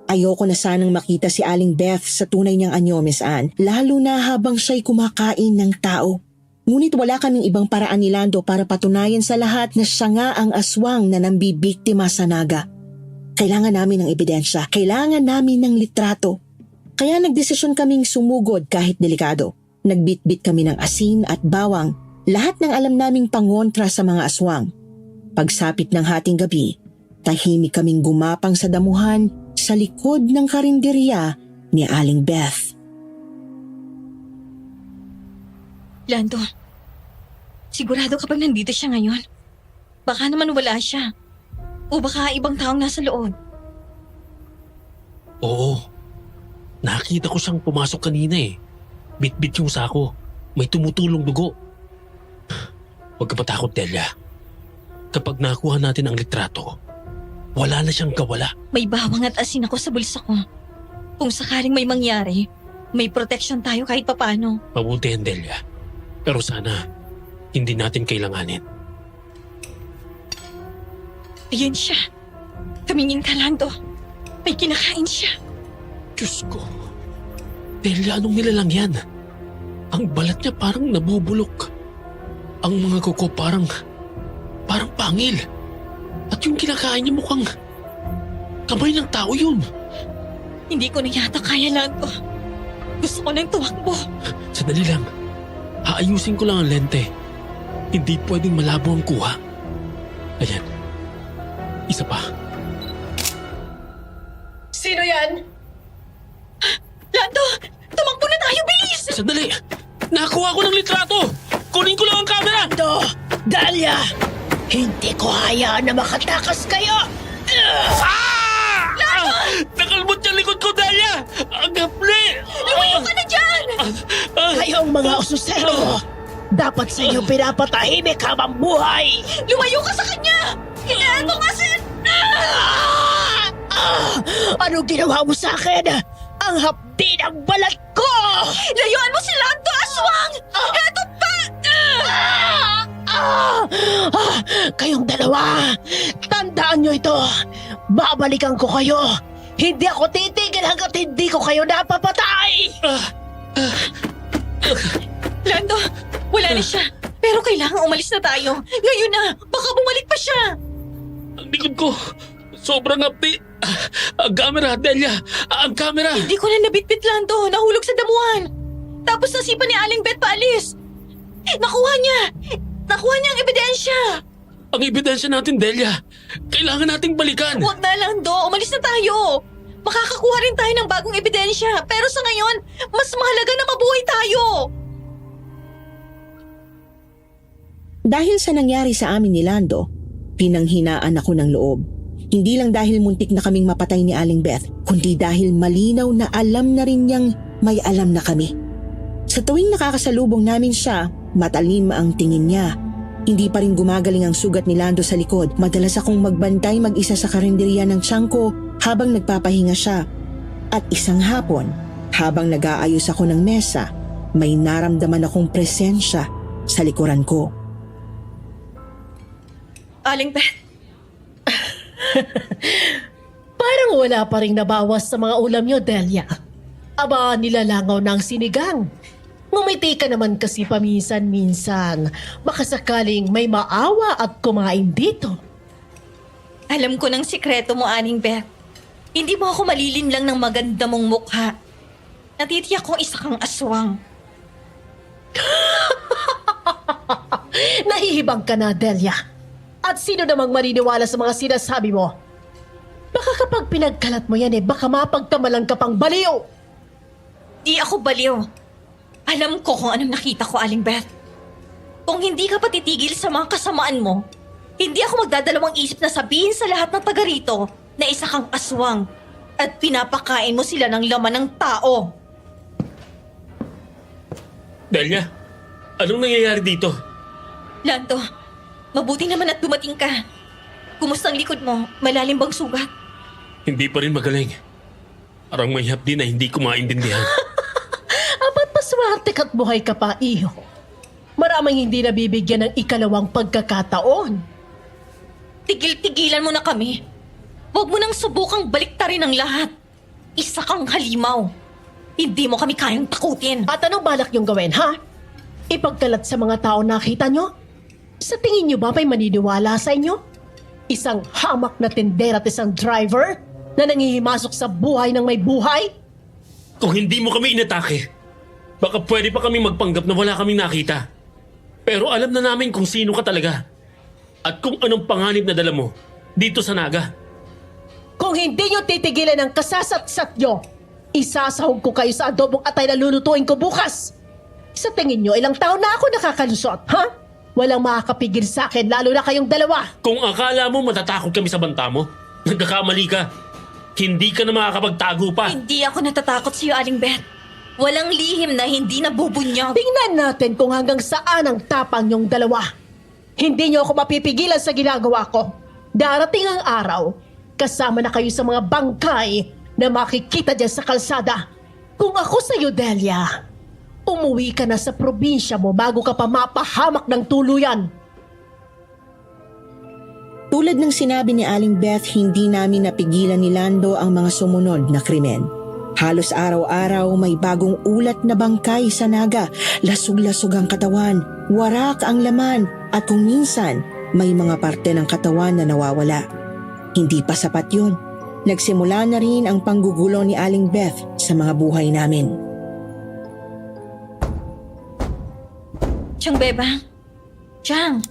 Speaker 3: Ayoko na sanang makita si Aling Beth sa tunay niyang anyo, Miss Anne, lalo na habang siya'y kumakain ng tao. Ngunit wala kaming ibang paraan ni Lando para patunayan sa lahat na siya nga ang aswang na nambibiktima sa naga. Kailangan namin ng ebidensya, kailangan namin ng litrato. Kaya nagdesisyon kaming sumugod kahit delikado. Nagbitbit kami ng asin at bawang, lahat ng alam naming pangontra sa mga aswang. Pagsapit ng hating gabi, tahimik kaming gumapang sa damuhan sa likod ng karinderya ni Aling Beth.
Speaker 1: Lando, sigurado kapag nandito siya ngayon, baka naman wala siya. O baka ibang taong nasa loob.
Speaker 5: Oo, nakita ko siyang pumasok kanina eh. Bit-bit yung sako, may tumutulong dugo. Huwag ka matakot, Delia. Kapag nakuha natin ang litrato, wala na siyang kawala.
Speaker 1: May bawang at asin ako sa bulsa ko. Kung sakaling may mangyari, may protection tayo kahit papano.
Speaker 5: Mabuti yan, Delia. Pero sana, hindi natin kailanganin.
Speaker 1: Ayun siya. Tumingin ka, Lando. May kinakain siya.
Speaker 5: Diyos ko. Delia, anong nilalang yan? Ang balat niya parang nabubulok. Ang mga kuko parang pangil. At yung kinakain niya mukhang kamay ng tao yun.
Speaker 1: Hindi ko na yata kaya, Lando. Gusto ko nang tumakbo.
Speaker 5: Sandali lang. Aayusin ko lang ang lente. Hindi pwedeng malabo ang kuha. Ayan. Isa pa.
Speaker 1: Sino yan? Lando! Tumakbo na tayo, bilis!
Speaker 5: Sandali! Nakakuha ko ng litrato! Kunin ko lang ang camera!
Speaker 2: Lando! Dahlia! Hindi ko hayaan na makatakas kayo!
Speaker 5: Ah! Nakalmot yung likod ko, Delia! Ang gapli!
Speaker 1: Lumayo ka na dyan!
Speaker 2: Kayong mga ususero! Dapat sa inyo pinapatahimik habang buhay!
Speaker 1: Lumayo ka sa kanya! Eto kasi!
Speaker 2: Anong ginawa mo sa akin? Ang hapdi ng balat ko!
Speaker 1: Layuan mo si Lando, aswang! Eto pa!
Speaker 2: Kayong dalawa, tandaan nyo ito. Babalikan ko kayo. Hindi ako titigil hanggat hindi ko kayo napapatay!
Speaker 1: Lando, wala na siya. Pero kailangan umalis na tayo. Ngayon na, baka bumalik pa siya.
Speaker 5: Ang likod ko! Sobrang apti. Ang camera, Delia. Ang camera.
Speaker 1: Hindi ko na nabitbit, Lando. Nahulog sa damuhan. Tapos nasipa ni Aling Beth paalis. Nakuha niya. Nakuha niya ang ebidensya.
Speaker 5: Ang ebidensya natin, Delia. Kailangan nating balikan.
Speaker 1: Huwag na, Lando. Umalis na tayo. Makakakuha rin tayo ng bagong ebidensya. Pero sa ngayon, mas mahalaga na mabuhay tayo.
Speaker 3: Dahil sa nangyari sa amin ni Lando, pinanghinaan ako ng loob. Hindi lang dahil muntik na kaming mapatay ni Aling Beth, kundi dahil malinaw na alam na rin niyang may alam na kami. Sa tuwing nakakasalubong namin siya, matalim ang tingin niya. Hindi pa rin gumagaling ang sugat ni Lando sa likod. Madalas akong magbantay mag-isa sa karinderya ng tiyan ko habang nagpapahinga siya. At isang hapon, habang nag-aayos ako ng mesa, may naramdaman akong presensya sa likuran ko.
Speaker 1: Aling Beth,
Speaker 2: Parang wala pa rin nabawas sa mga ulam niyo, Delia. Aba, nilalangaw ng sinigang. Ngumiti ka naman kasi paminsan-minsan. Baka sakaling may maawa at kumain dito.
Speaker 1: alam ko ng sikreto mo, Aling Beth. Hindi mo ako malilinlang ng maganda mong mukha. Natitiyak kong isa kang aswang.
Speaker 2: Nahihibang ka na, Delia. At sino namang maniniwala sa mga sinasabi mo? Baka kapag pinagkalat mo yan baka mapagkamalan ka pang baliw.
Speaker 1: Di ako baliw. Alam ko kung anong nakita ko, Aling Beth. Kung hindi ka pa titigil sa mga kasamaan mo, hindi ako magdadalawang isip na sabihin sa lahat ng taga rito na isa kang aswang at pinapakain mo sila ng laman ng tao.
Speaker 5: Delia, anong nangyayari dito?
Speaker 1: Lando, mabuti naman at dumating ka. Kumusta ang likod mo? Malalim bang sugat?
Speaker 5: Hindi pa rin magaling. Parang may hapdi na hindi ko maintindihan.
Speaker 2: Apat paswerte ka't buhay ka pa, iho. Maraming hindi nabibigyan ng ikalawang pagkakataon.
Speaker 1: Tigil-tigilan mo na kami. Huwag mo nang subukang baliktarin ang lahat. Isa kang halimaw. Hindi mo kami kayang takutin.
Speaker 2: At anong balak niyong gawin, ha? Ipagkalat sa mga tao nakita niyo? Sa tingin niyo ba may maniniwala sa inyo? Isang hamak na tindera at isang driver na nangihimasok sa buhay ng may buhay?
Speaker 5: Kung hindi mo kami inatake, baka pwede pa kami magpanggap na wala kaming nakita. Pero alam na namin kung sino ka talaga. At kung anong panganib na dala mo dito sa Naga.
Speaker 2: Kung hindi niyo titigilan ang kasasat-sat niyo, isasahog ko kayo sa adobong atay na lulutuin ko bukas. Sa tingin niyo, ilang taon na ako nakakalusot, ha? Walang makakapigil sa akin, lalo na kayong dalawa.
Speaker 5: Kung akala mo matatakot kami sa banta mo, nagkakamali ka. Hindi ka na makakapagtago pa.
Speaker 1: Hindi ako natatakot sa iyo, Aling Beth. Walang lihim na hindi nabubunyag.
Speaker 2: Tingnan natin kung hanggang saan ang tapang niyong dalawa. Hindi niyo ako mapipigilan sa ginagawa ko. Darating ang araw, kasama na kayo sa mga bangkay na makikita dyan sa kalsada. Kung ako sa iyo, Delia, umuwi ka na sa probinsya mo bago ka pa mapahamak ng tuluyan.
Speaker 3: Tulad ng sinabi ni Aling Beth, hindi namin napigilan ni Lando ang mga sumunod na krimen. Halos araw-araw may bagong ulat na bangkay sa Naga, lasog-lasog ang katawan, warak ang laman at kung minsan may mga parte ng katawan na nawawala. Hindi pa sapat yun. Nagsimula na rin ang panggugulo ni Aling Beth sa mga buhay namin.
Speaker 1: Chang Bebang. Chang,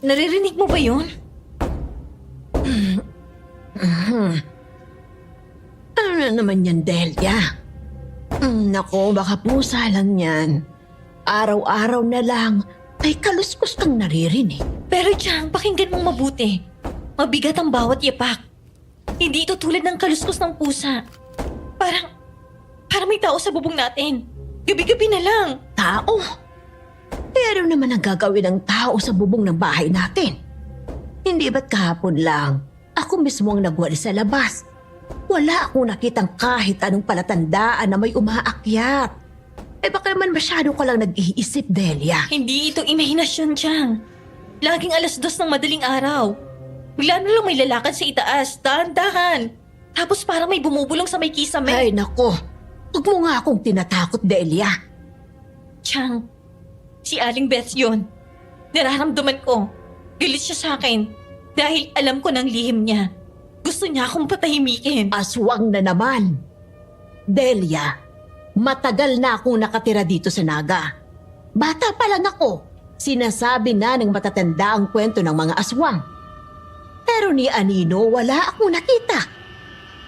Speaker 1: naririnig mo ba yun?
Speaker 4: Ano na naman yan, Delia? Nako, baka pusa lang yan. Araw-araw na lang, may kaluskos kang naririnig.
Speaker 1: Pero Chang, pakinggan mong mabuti. Mabigat ang bawat yapak. Hindi ito tulad ng kaluskos ng pusa. Parang may tao sa bubong natin. Gabi-gabi na lang.
Speaker 4: Tao? Pero naman ang gagawin ng tao sa bubong ng bahay natin. Hindi ba't kahapon lang, ako mismo ang nagwalis sa labas. Wala akong nakitang kahit anong palatandaan na may umaakyat. Baka naman masyado ka lang nag-iisip, Delia.
Speaker 1: Hindi ito imahinasyon, Chang. Laging 2:00 ng madaling araw. Bigla na lang may lalakad sa itaas, dahan-dahan. Tapos parang may bumubulong sa may kisame.
Speaker 4: Ay nako, huwag mo nga akong tinatakot, Delia.
Speaker 1: Chang, si Aling Beth yun. Nararamdaman ko. Galit siya sa akin dahil alam ko ng lihim niya. gusto niya akong patahimikin.
Speaker 4: Aswang na naman. Delia, matagal na akong nakatira dito sa Naga. Bata pa lang ako. Sinasabi na ng matatanda ang kwento ng mga aswang. Pero ni Anino, wala akong nakita.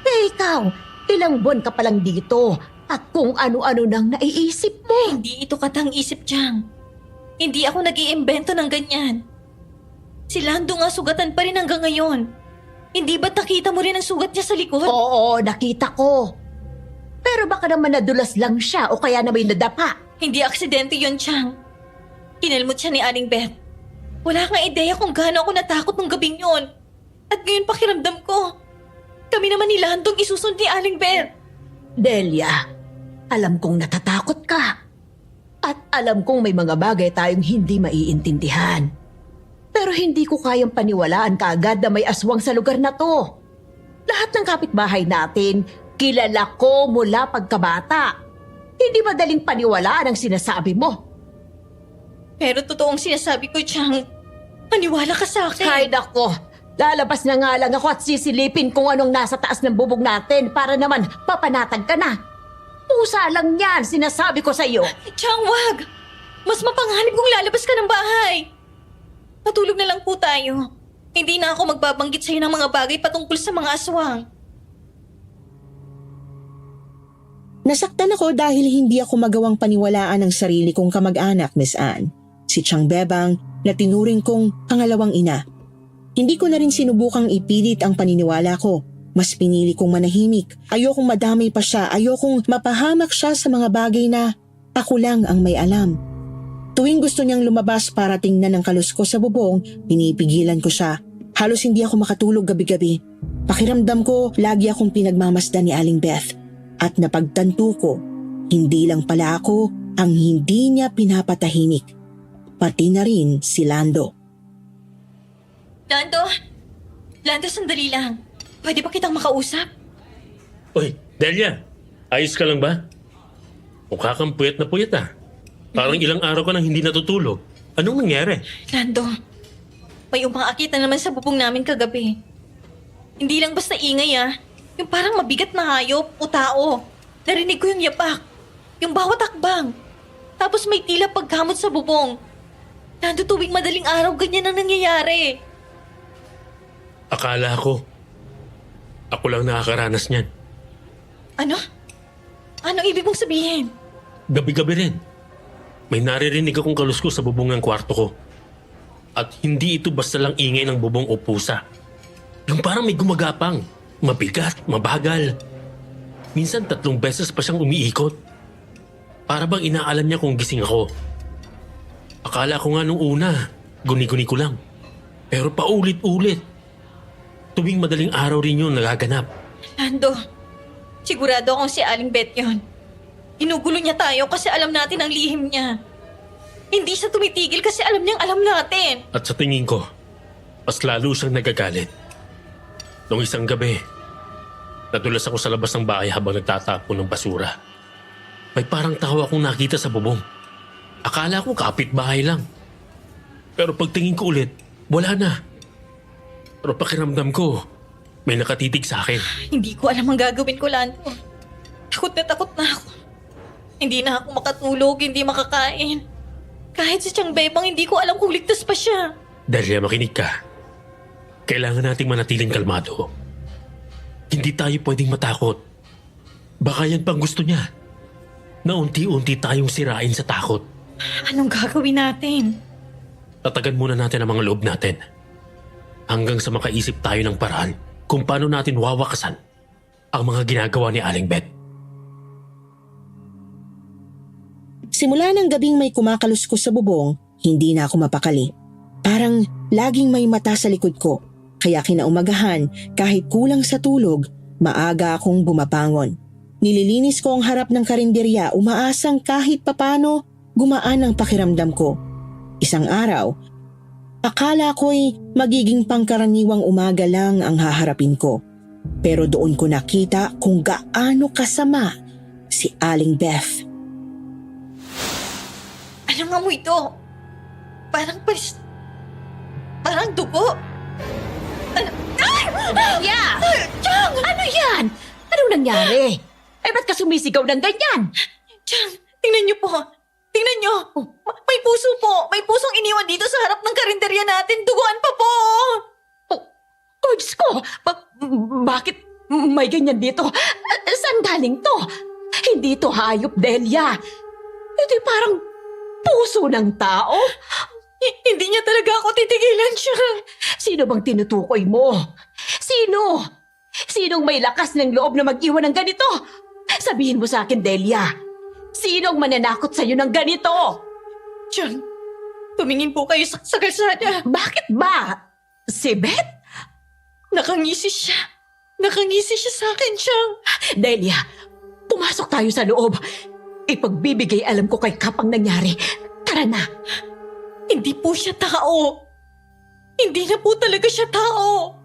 Speaker 4: Eh ikaw, ilang buwan ka pa lang dito at kung ano-ano nang naiisip mo.
Speaker 1: Hindi ito katang-isip, Chang. Hindi ako nag-iimbento ng ganyan. Si Lando nga sugatan pa rin hanggang ngayon. Hindi ba't nakita mo rin ang sugat niya sa likod?
Speaker 4: Oo, nakita ko. Pero baka naman nadulas lang siya o kaya na may nadapa.
Speaker 1: Hindi aksidente yun, Chang. Kinalmot siya ni Aling Beth. Wala kang ideya kung gaano ako natakot nung gabing yun. At ngayon pakiramdam ko, kami naman ni Landong isusund ni Aling Beth.
Speaker 4: Delia, alam kong natatakot ka. At alam kong may mga bagay tayong hindi maiintindihan. Pero hindi ko kayang paniwalaan kaagad na may aswang sa lugar na to. Lahat ng kapitbahay natin, kilala ko mula pagkabata. Hindi madaling paniwalaan ang sinasabi mo.
Speaker 1: Pero totoong sinasabi ko, Chang, maniwala ka sa akin.
Speaker 4: Ay nako, lalabas na nga lang ako at sisilipin kung anong nasa taas ng bubog natin para naman papanatag ka na. Pusa lang yan, sinasabi ko sa'yo.
Speaker 1: Chang, wag! Mas mapanganib kung lalabas ka ng bahay. Matulog na lang po tayo. Hindi na ako magbabanggit sa'yo ng mga bagay patungkol sa mga aswang.
Speaker 3: Nasaktan ako dahil hindi ako magawang paniwalaan ang sarili kong kamag-anak, Miss Anne. Si Chang Bebang na tinuring kong pangalawang ina. Hindi ko na rin sinubukang ipilit ang paniniwala ko. Mas pinili kong manahimik. Ayokong madamay pa siya. Ayokong mapahamak siya sa mga bagay na ako lang ang may alam. Tuwing gusto niyang lumabas para tingnan ang kalusko sa bubong, pinipigilan ko siya. Halos hindi ako makatulog gabi-gabi. Pakiramdam ko, lagi akong pinagmamasdan ni Aling Beth. At napagtanto ko, hindi lang pala ako ang hindi niya pinapatahimik. Pati na rin si Lando.
Speaker 1: Lando? Lando, sandali lang. Pwede ba kitang makausap?
Speaker 5: Uy, Delia, ayos ka lang ba? Mukha kang puyat na puyat ah. Parang ilang araw ka nang hindi natutulog. Anong nangyari?
Speaker 1: Lando, may umaakit na naman sa bubong namin kagabi. Hindi lang basta ingay ah. Yung parang mabigat na hayop o tao. Narinig ko yung yapak. Yung bawat hakbang. Tapos may tila pagkamot sa bubong. Lando, tuwing madaling araw, ganyan ang nangyayari.
Speaker 5: Akala ko, ako lang nakakaranas niyan.
Speaker 1: Ano? Anong ibig mong sabihin?
Speaker 5: Gabi-gabi rin. May naririnig akong kalusko sa bubong ng kwarto ko. At hindi ito basta lang ingay ng bubong o pusa. Yung parang may gumagapang. Mabigat, mabagal. Minsan 3 beses pa siyang umiikot. Para bang inaalam niya kung gising ako. Akala ko nga nung una, guni-guni ko lang. Pero paulit-ulit. Tuwing madaling araw rin yun nagaganap.
Speaker 1: Lando, sigurado akong si Aling Beth yun. Ginugulo niya tayo kasi alam natin ang lihim niya. Hindi siya tumitigil kasi alam niyang alam natin.
Speaker 5: At sa tingin ko, mas lalo siyang nagagalit. Noong isang gabi, nadulas ako sa labas ng bahay habang nagtatapon ng basura. May parang tao akong nakita sa bubong. Akala ko kapitbahay lang. Pero pagtingin ko ulit, wala na. Pero pakiramdam ko, may nakatitig sa akin.
Speaker 1: Hindi ko alam ang gagawin ko, Lando. Takot na ako. Hindi na ako makatulog, hindi makakain. Kahit si Chang Bebang, hindi ko alam kung ligtas pa siya.
Speaker 5: Delia, makinig ka. Kailangan nating manatiling kalmado. Hindi tayo pwedeng matakot. Baka yan pang gusto niya. Na unti-unti tayong sirain sa takot.
Speaker 1: Anong gagawin natin?
Speaker 5: Tatagan muna natin ang mga loob natin. Hanggang sa makaisip tayo ng paraan kung paano natin wawakasan ang mga ginagawa ni Aling Beth.
Speaker 3: Simula ng gabing may kumakalusko sa bubong, hindi na ako mapakali. Parang laging may mata sa likod ko. Kaya kinaumagahan, kahit kulang sa tulog, maaga akong bumabangon. Nililinis ko ang harap ng karinderya, umaasang kahit papano gumaan ang pakiramdam ko. Isang araw, akala ko'y magiging pangkaraniwang umaga lang ang haharapin ko. Pero doon ko nakita kung gaano kasama si Aling Beth.
Speaker 1: Anong amoy ito? Parang dugo. Ano? Ay!
Speaker 4: Yeah! Ano yan? Anong nangyari? Eh, ba't ka sumisigaw ng ganyan?
Speaker 1: Chang, tingnan niyo po. Tingnan niyo. May puso po. May pusong iniwan dito sa harap ng karinderya natin. Duguan pa po.
Speaker 4: Oh, Diyos ko! Bakit may ganyan dito? Saan galing to? Hindi to hayop, Delia. Ito parang puso ng tao.
Speaker 1: Hindi niya talaga ako titigilan siya.
Speaker 4: Sino bang tinutukoy mo? Sino? Sinong may lakas ng loob na mag-iwan ng ganito? Sabihin mo sa akin, Delia. Sinong mananakot sa'yo ng ganito?
Speaker 1: Chang, tumingin po kayo sa kalsada.
Speaker 4: Bakit ba? Si Beth?
Speaker 1: Nakangisi siya. Nakangisi siya sa akin, Chang.
Speaker 4: Delia, pumasok tayo sa loob. Ipagbibigay alam ko kay Kap ang nangyari. Tara na.
Speaker 1: Hindi po siya tao. Hindi na po talaga siya tao.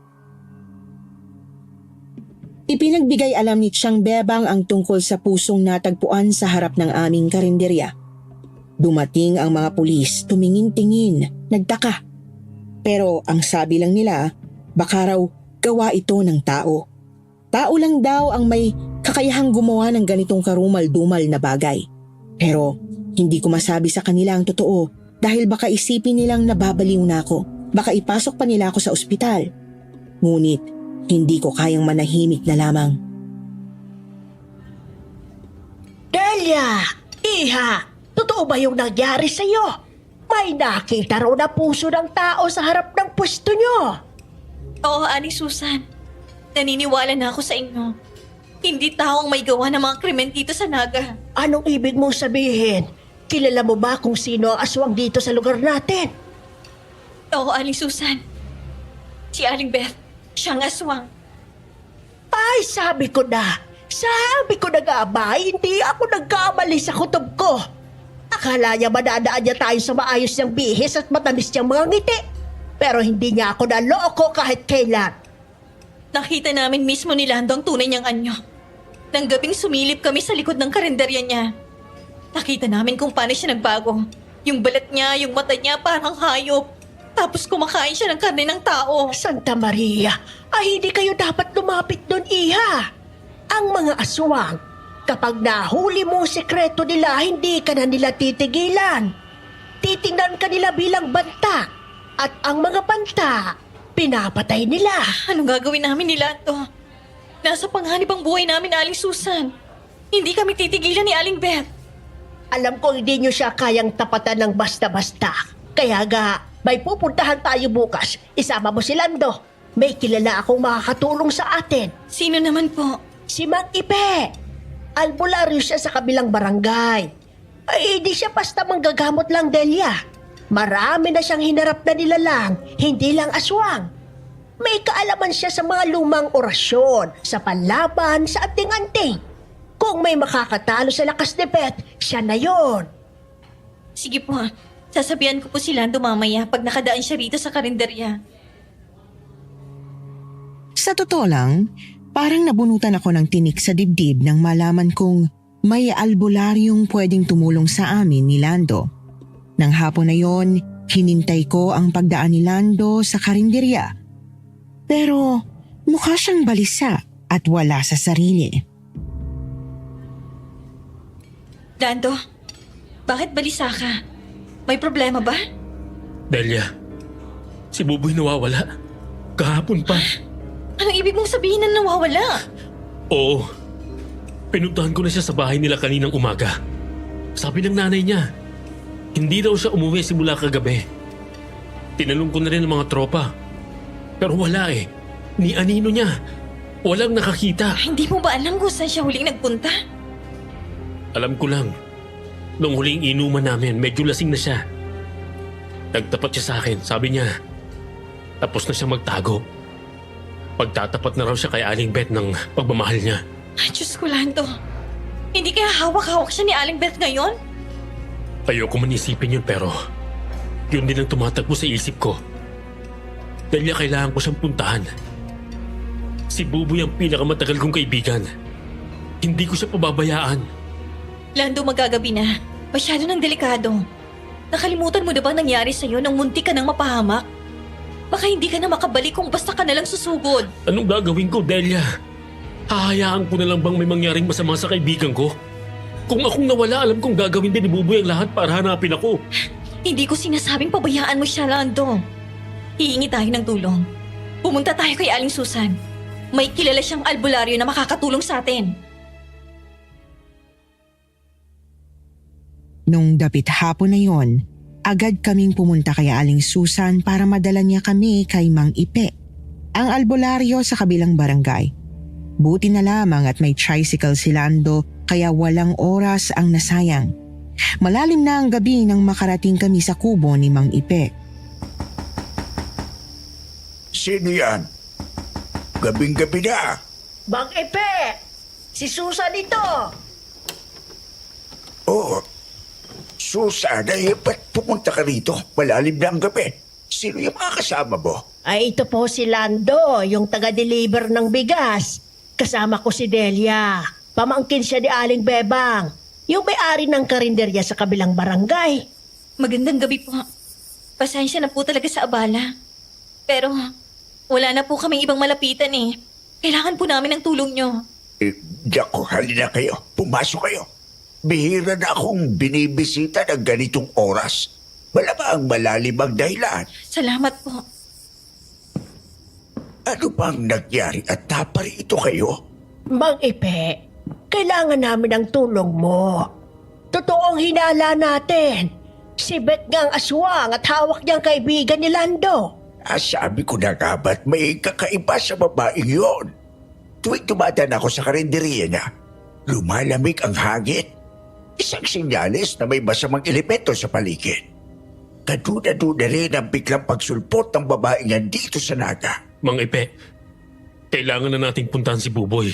Speaker 3: Ipinagbigay alam ni Chang Bebang ang tungkol sa pusong natagpuan sa harap ng aming karinderya. Dumating ang mga pulis, tumingin-tingin, nagtaka. Pero ang sabi lang nila, baka raw gawa ito ng tao. Tao lang daw ang may kakayahang gumawa ng ganitong karumal-dumal na bagay. Pero hindi ko masabi sa kanila ang totoo dahil baka isipin nilang nababaliw na ako. Baka ipasok pa nila ako sa ospital. Ngunit hindi ko kayang manahimik na lamang.
Speaker 2: Delia! Iha! Totoo ba yung nangyari sa'yo? May nakita raw na puso ng tao sa harap ng pwesto nyo.
Speaker 1: Oo, Aling Susan. Naniniwala na ako sa inyo. Hindi tao ang may gawa ng mga krimen dito sa Naga.
Speaker 2: Anong ibig mong sabihin? Kilala mo ba kung sino ang aswang dito sa lugar natin?
Speaker 1: Oo, Aling Susan. Si Aling Beth. Siyang aswang.
Speaker 2: Ay, sabi ko na. Sabi ko na nga ba, hindi ako nagkamali sa kutob ko. Akala niya madadaan niya tayo sa maayos niyang bihis at matamis niyang mga ngiti. Pero hindi niya ako naloko kahit kailan.
Speaker 1: Nakita namin mismo ni Lando ang tunay niyang anyo. Nang gabing sumilip kami sa likod ng karinderya niya. Nakita namin kung paano siya nagbago. Yung balat niya, yung mata niya parang hayop. Tapos kumakain siya ng karne ng tao.
Speaker 2: Santa Maria, ay hindi kayo dapat lumapit doon, Iha. Ang mga aswang, kapag nahuli mo ang sekreto nila, hindi ka na nila titigilan. Titingnan ka nila bilang banta. At ang mga banta, pinapatay nila.
Speaker 1: Anong gagawin namin ni Lando? Nasa panganib ang buhay namin, Aling Susan. Hindi kami titigilan ni Aling Beth.
Speaker 2: Alam ko hindi nyo siya kayang tapatan ng basta-basta. Kaya ga, may pupuntahan tayo bukas. Isama mo si Lando. May kilala akong makakatulong sa atin.
Speaker 1: Sino naman po?
Speaker 2: Si Mang Ipe. Albularyo siya sa kabilang barangay. Ay, hindi siya basta manggagamot lang, Delia. Marami na siyang hinarap na nilalang, hindi lang aswang. May kaalaman siya sa mga lumang orasyon, sa panlaban, sa anting-anting. Kung may makakatalo sa lakas ni Beth, siya na yon.
Speaker 1: Sige po, sasabihan ko po si Lando mamaya pag nakadaan siya rito sa karinderya.
Speaker 3: Sa totoo lang, parang nabunutan ako ng tinik sa dibdib nang malaman kong may albularyong pwedeng tumulong sa amin ni Lando. Nang hapon na yon, hinintay ko ang pagdaan ni Lando sa karinderya. Pero mukha siyang balisa at wala sa sarili.
Speaker 1: Lando, bakit balisa ka? May problema ba?
Speaker 5: Delia, si Buboy nawawala. Kahapon pa.
Speaker 1: Anong ibig mong sabihin na nawawala?
Speaker 5: Oo. Pinuntahan ko na siya sa bahay nila kaninang umaga. Sabi ng nanay niya, hindi daw siya umuwi simula kagabi. Tinanong ko na rin ang mga tropa. Pero wala eh. Ni anino niya. Walang nakakita.
Speaker 1: Hindi mo ba alam kung saan siya huling nagpunta?
Speaker 5: Alam ko lang. Noong huling inuman namin, medyo lasing na siya. Nagtapat siya sa akin. Sabi niya, tapos na siya magtago. Pagtatapat na raw siya kay Aling Beth ng pagmamahal niya.
Speaker 1: Ay, Diyos ko, Lando. Hindi kaya hawak-hawak siya ni Aling Beth ngayon?
Speaker 5: Ayoko man isipin yun pero yun din ang tumatakbo sa isip ko. Dahil kailangan ko siyang puntahan. Si Buboy ang pinakamatagal kong kaibigan. Hindi ko siya pababayaan.
Speaker 1: Lando, magagabi na. Masyado ng delikado. Nakalimutan mo na bang nangyari sa'yo nung munti ka nang mapahamak? Baka hindi ka na makabalik kung basta ka nalang susugod.
Speaker 5: Anong gagawin ko, Delia? Hahayaan ko na lang bang may mangyaring masama sa kaibigan ko? Kung akong nawala, alam kong gagawin din ni Buboy ang lahat para hanapin ako.
Speaker 1: Hindi ko sinasabing pabayaan mo siya, Lando. Hihingi tayo ng tulong. Pumunta tayo kay Aling Susan. May kilala siyang albularyo na makakatulong sa atin.
Speaker 3: Nung dapit hapon na yon, agad kaming pumunta kay Aling Susan para madala niya kami kay Mang Ipe, ang albularyo sa kabilang barangay. Buti na lamang at may tricycle si Lando kaya walang oras ang nasayang. Malalim na ang gabi nang makarating kami sa kubo ni Mang Ipe.
Speaker 7: Sino yan? Gabing-gabi na.
Speaker 2: Mang Epe! Si Susan ito!
Speaker 7: Oo. Susana, ba't pumunta ka rito? Malalim na ang gabi. Sino yung mga kasama mo?
Speaker 2: Ay, ito po si Lando, yung taga-deliver ng bigas. Kasama ko si Delia. Pamangkin siya ni Aling Bebang, yung may-ari ng karinderya sa kabilang barangay.
Speaker 1: Magandang gabi po. Pasensya na po talaga sa abala. Pero wala na po kaming ibang malapitan eh. Kailangan po namin ng tulong nyo.
Speaker 7: Diyako, halina kayo. Pumasok kayo. Bihira na akong binibisita ng ganitong oras. Malamang malalim ang dahilan.
Speaker 1: Salamat po.
Speaker 7: Ano bang nangyari at napari ito kayo?
Speaker 2: Mang Epe, kailangan namin ng tulong mo. Totoong hinala natin. Si Beth nga ang aswang at hawak niyang kaibigan ni Lando.
Speaker 7: Sabi ko na nga ba't may kakaiba sa babaeng yon? Tuwing dumadaan ako sa karinderiya niya, lumalamig ang hangin. Isang sinyalis na may masamang elemento sa paligid. Kaduna-duna rin ang biglang pagsulpot ng babaeng yan dito sa naga.
Speaker 5: Mang Ipe, kailangan na nating puntahan si Buboy.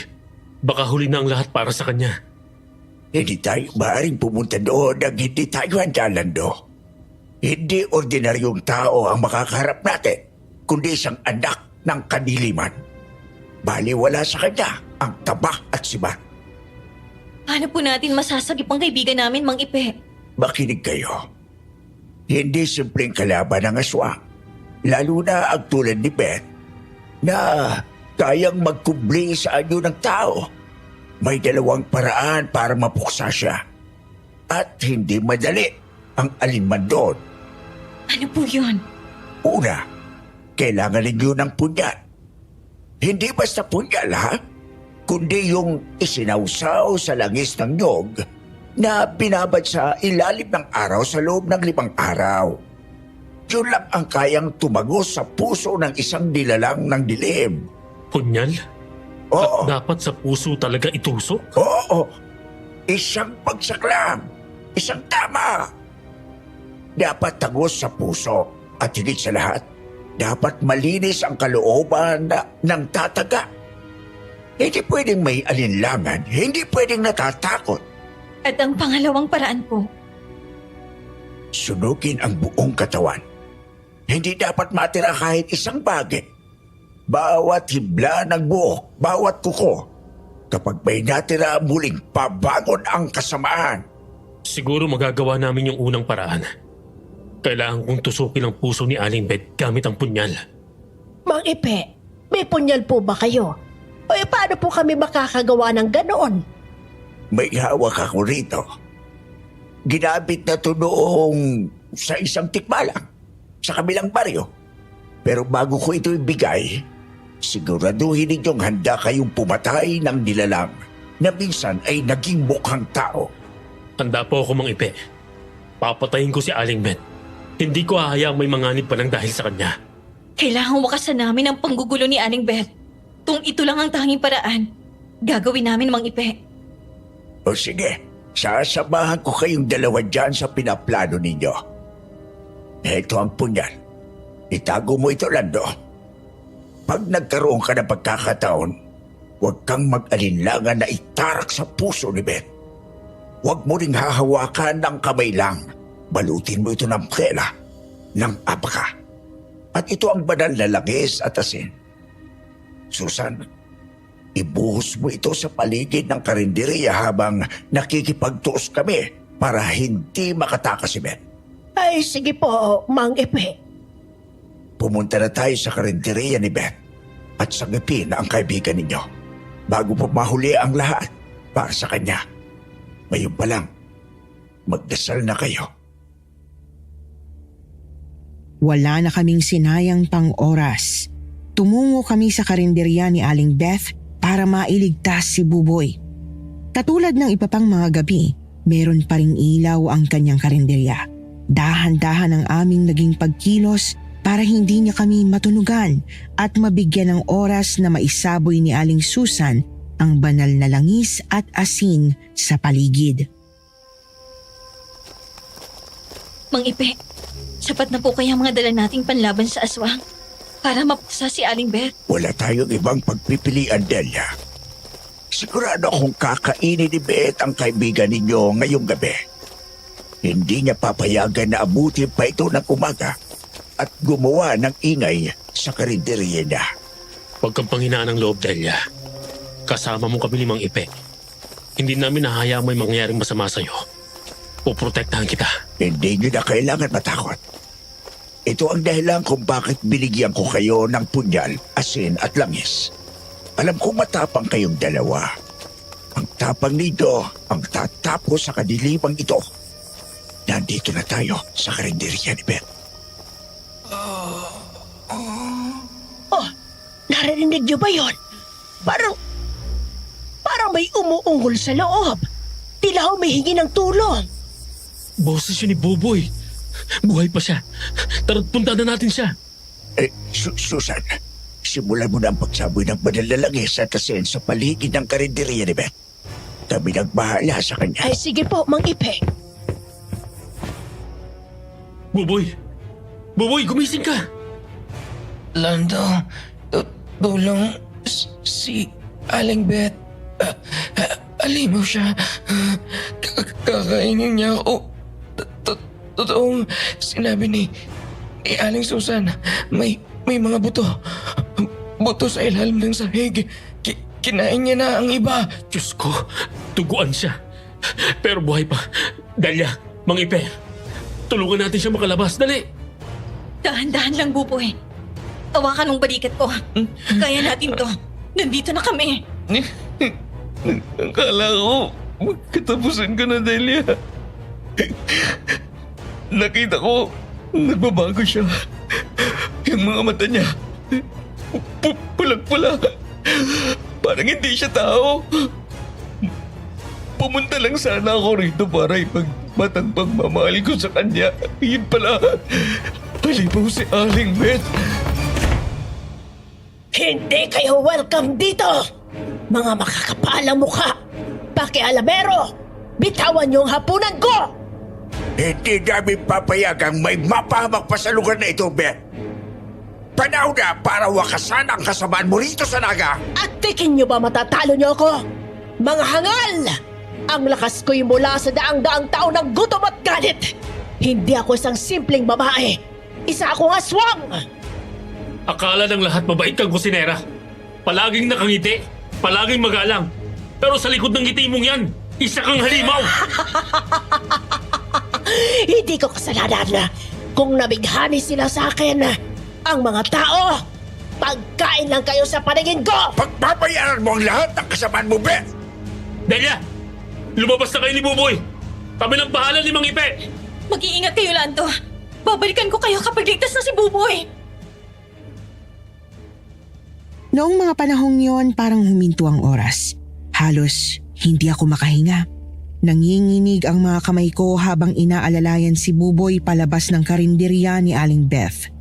Speaker 5: Baka huli na ang lahat para sa kanya.
Speaker 7: Hindi tayo maaaring pumunta doon nang hindi tayo handa, Lando. Hindi ordinaryong tao ang makakaharap natin, kundi isang anak ng kadiliman. Baliwala sa kanya ang taba at sibat.
Speaker 1: Paano po natin masasagip ang kaibigan namin, Mang Ipe?
Speaker 7: Makinig kayo. Hindi simpleng kalaban ng aswang. Lalo na ang tulad ni Beth na kayang magkubli sa anyo ng tao. May dalawang paraan para mapuksa siya. At hindi madali ang alinman doon.
Speaker 1: Ano po yun?
Speaker 7: Una, kailangan ninyo ng punyal. Hindi basta punyal, ha? Kundi yung isinawsaw sa langis ng nyog na binabad sa ilalim ng araw sa loob ng 5 araw. Yun lang ang kayang tumagos sa puso ng isang nilalang ng dilim.
Speaker 5: Punyal?
Speaker 7: Oo,
Speaker 5: At dapat sa puso talaga itusok?
Speaker 7: oo. Isang bagsak lang. Isang tama. Dapat tagos sa puso at higit sa lahat, dapat malinis ang kalooban ng tataga. Hindi pwedeng may alinlangan, hindi pwedeng natatakot.
Speaker 1: At ang pangalawang paraan po,
Speaker 7: Sunugin ang buong katawan. Hindi dapat matira kahit isang bagay. Bawat hibla ng buhok, bawat kuko. Kapag may natira, muling pabangon ang kasamaan.
Speaker 5: Siguro magagawa namin yung unang paraan. Kailangan kong tusukin ang puso ni Aling Beth gamit ang punyal.
Speaker 2: Mang Epe, may punyal po ba kayo? O paano po kami makakagawa ng ganoon?
Speaker 7: May hawak ako rito. Ginamit na to noong sa isang tikbalang sa kabilang baryo. Pero bago ko ito ibigay, siguraduhin ninyong handa kayong pumatay ng nilalang na minsan ay naging mukhang tao.
Speaker 5: Handa po ako, Mang Ipe. Papatayin ko si Aling Beth. Hindi ko hahayaang may manganib pa ng dahil sa kanya.
Speaker 1: kailangan wakasan namin ang panggugulo ni Aling Beth. Kung ito lang ang tanging paraan, gagawin namin, Mang Ipe.
Speaker 7: O sige, sasamahan ko kayong dalawa dyan sa pinaplano ninyo. Ito ang punyal. Itago mo ito, Lando. Pag nagkaroon ka ng pagkakataon, huwag kang mag-alinlangan na itarak sa puso ni Beth. Huwag mo ring hahawakan ng kamay lang. Balutin mo ito ng prela, ng abaka. At ito ang banal na langis at asin. Susan, ibuhos mo ito sa paligid ng karinderiya habang nakikipagtuos kami para hindi makatakas si Beth.
Speaker 2: Ay, sige po, Mang Epe.
Speaker 7: pumunta na tayo sa karinderya ni Beth at sagipin ang kaibigan ninyo bago pa mahuli ang lahat para sa kanya. Ngayon pa lang, magdasal na kayo.
Speaker 3: Wala na kaming sinayang pang oras. Tumungo kami sa karinderya ni Aling Beth para mailigtas si Buboy. Katulad ng iba pang mga gabi, meron pa ring ilaw ang kanyang karinderya. Dahan-dahan ang aming naging pagkilos para hindi niya kami matunugan at mabigyan ng oras na maisaboy ni Aling Susan ang banal na langis at asin sa paligid.
Speaker 1: Mang Ipe, sapat na po kaya mga dala nating panlaban sa aswang para mapasa si Aling Beth?
Speaker 7: Wala tayong ibang pagpipilian, Delia. Sigurado akong kakainin ni Beth ang kaibigan ninyo ngayong gabi. Hindi niya papayagan na abutin pa ito ng umaga at gumawa ng ingay sa karinderya niya.
Speaker 5: Huwag kang panghinaan ng loob, Delia. Kasama mo kami ni Mang Ipe. Hindi namin nahahayaan may mangyaring masama sa'yo. Poprotektahan kita.
Speaker 7: Hindi niyo na kailangan matakot. Ito ang dahilan kung bakit binigyan ko kayo ng punyal, asin at langis. Alam kong matapang kayong dalawa. Ang tapang nito ang tatapos sa kadilimang ito. Nandito na tayo sa karinderya ni Beth.
Speaker 2: Oh, narinig niyo ba yon? Parang may umuungol sa loob. Tila humihingi ng tulong.
Speaker 5: Boses yun ni Buboy. Buhay pa siya. Tara't punta na natin siya.
Speaker 7: Susan, simulan mo na ang pagsaboy ng banal na langis at asin sa paligid ng karinderya ni Beth. Kami nagbahala sa kanya.
Speaker 2: Ay sige po, Mang Ipe.
Speaker 5: Buboy! Buboy, gumising ka!
Speaker 8: Lando, tulong si Aling Beth. Alimaw siya. Kakainin niya ako. Totoong sinabi ni Aling Susan, may mga buto. Buto sa ilalim ng sahig. Kinain niya na ang iba.
Speaker 5: Diyos ko, tuguan siya. Pero buhay pa. Dalia, Mang Ipe, tulungan natin siya makalabas. Dali!
Speaker 1: Dahan-dahan lang, Buboy. Tawakan ng balikat ko. Kaya natin to. Nandito na kami.
Speaker 8: Akala ko, magkatapusan ka na, Delia. Nakita ko, nagbabago siya. Yung mga mata niya, pulang-pula. Parang hindi siya tao. Pumunta lang sana ako rito para ipagmatang pagmamahal ko sa kanya. Yun pala, palipaw si Aling Beth.
Speaker 2: Hindi kayo welcome dito! Mga makakapalang mukha! Pakialamero! Bitawan niyo ang hapunan ko!
Speaker 7: Hindi namin papayagang may mapahamak pa sa lugar na ito, Beth. Panahon na para wakasan ang kasamaan mo rito sa Naga.
Speaker 2: At tikin niyo ba matatalo niyo ako? Mga hangal! Ang lakas ko'y mula sa daang-daang taon ng gutom at galit! Hindi ako isang simpleng babae! Isa akong aswang!
Speaker 5: Akala ng lahat mabait kang kusinera. Palaging nakangiti, palaging magalang. Pero sa likod ng ngiti mong yan, isa kang halimaw!
Speaker 2: Hindi ko kasalanan kung nabighani sila sa akin. Ang mga tao, pagkain lang kayo sa paningin ko!
Speaker 7: Pagbabayaran mo ang lahat ng kasamaan mo, Beth!
Speaker 5: Delia! Lumabas na kayo ni Buboy! Kami ng bahala ni Mang Ipe!
Speaker 1: Mag-iingat kayo, Lando. Babalikan ko kayo kapag ligtas na si Buboy.
Speaker 3: Noong mga panahong yon parang huminto ang oras. Halos hindi ako makahinga. Nanginginig ang mga kamay ko habang inaalalayan si Buboy palabas ng karinderya ni Aling Beth.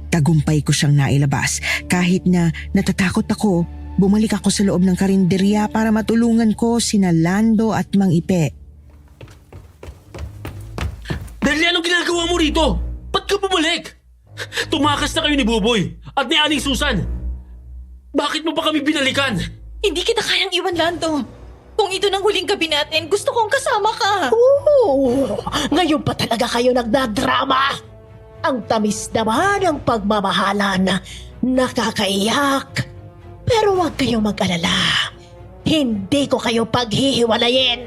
Speaker 3: Tagumpay ko siyang nailabas kahit na natatakot ako. Bumalik ako sa loob ng karinderya para matulungan ko sina Lando at Mang Ipe.
Speaker 5: Delia, anong ginagawa mo rito? Ba't ka bumalik? Tumakas na kayo ni Buboy at ni Aling Susan. Bakit mo pa kami binalikan?
Speaker 1: Hindi kita kayang iwan, Lando. Kung ito ng huling gabi natin, gusto kong kasama ka.
Speaker 2: Oo, ngayon pa talaga kayo nagdadrama. Ang tamis naman ng pagmamahalan, nakakaiyak. Pero huwag kayong mag-alala. Hindi ko kayo paghihiwalayin.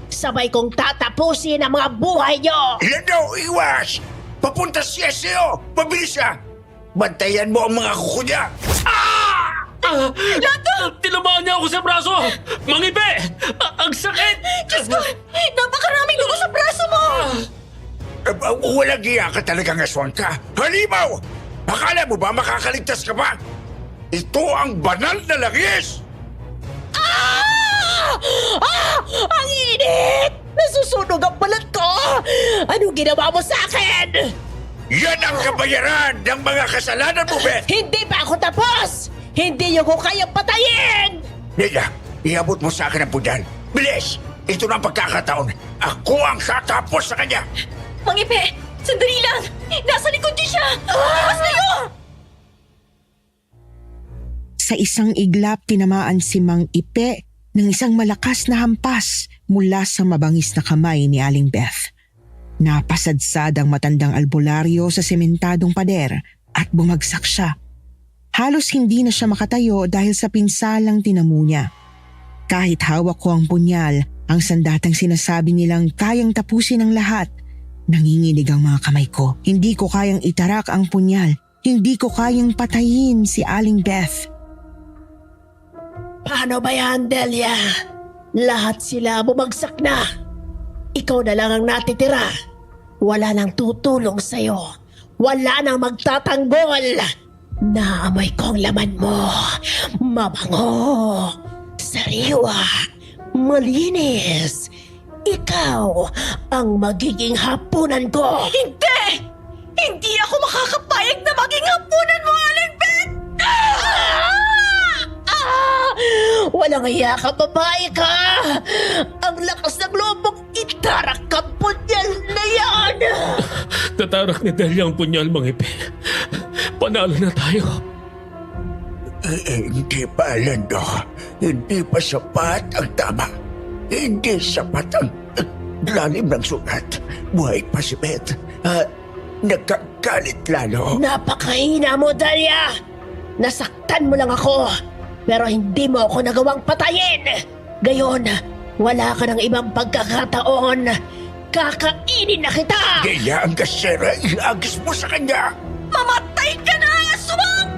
Speaker 2: Sabay kong tatapusin ang mga buhay nyo.
Speaker 7: Lando, iwas! Papunta siya sa'yo! Mabilis siya! Bantayan mo ang mga kuko niya!
Speaker 5: Tinamaan niya ako sa braso! Mangipe! Ang sakit!
Speaker 1: Diyos ko! Napakaraming dugo sa braso mo!
Speaker 7: Walang iya ka talagang aswang ka! Halimaw! Akala mo ba makakaligtas ka pa? Ito ang banal na langis!
Speaker 2: Ang init! Nasusunog ang balat ko! Anong ginawa mo sa akin?
Speaker 7: Yan ang kabayaran ng mga kasalanan mo, Beth!
Speaker 2: Hindi pa ako tapos! Hindi niyo ko kayang patayin!
Speaker 7: Nila, iabot mo sa akin ang punyal. Bilis! Ito na ang pagkakataon. Ako ang tatapos sa kanya!
Speaker 1: Mang Ipe! Sandali lang! Nasa likod niyo siya! Iwas kayo!
Speaker 3: Sa isang iglap tinamaan si Mang Ipe ng isang malakas na hampas mula sa mabangis na kamay ni Aling Beth. Napasadsad ang matandang albularyo sa sementadong pader at bumagsak siya. Halos hindi na siya makatayo dahil sa pinsalang tinamo niya. Kahit hawak ko ang punyal, ang sandatang sinasabi nilang kayang tapusin ang lahat, nanginginig ang mga kamay ko. Hindi ko kayang itarak ang punyal. Hindi ko kayang patayin si Aling Beth.
Speaker 2: Paano ba yan, Delia? Lahat sila bumagsak na. Ikaw na lang ang natitira. Wala nang tutulong sa'yo. Wala nang magtatanggol. Naamoy ko ang laman mo. Mabango. Sariwa. Malinis. Ikaw ang magiging hapunan ko.
Speaker 1: Hindi! Hindi ako makakapayag na maging hapunan mo, Aling Beth!
Speaker 2: Walang hiya ka, babae ka! Ang lakas ng loob mong itarak ka punyal na yan!
Speaker 5: Tatarak ni Delia ang punyal, Mangipe. Panalo na tayo.
Speaker 7: Hindi pa, Lando. Hindi pa sapat ang tama. Hindi sapat ang lalim ng sugat. Buhay pa si Beth. At nagkagalit lalo.
Speaker 2: Napakahina mo, Dalia! Nasaktan mo lang ako, pero hindi mo ako nagawang patayin! Gayon, wala ka ng ibang pagkakataon. Kakainin na kita!
Speaker 7: Kaya ang kasera, iagis mo sa kanya.
Speaker 1: Mamatay ka na, aswang!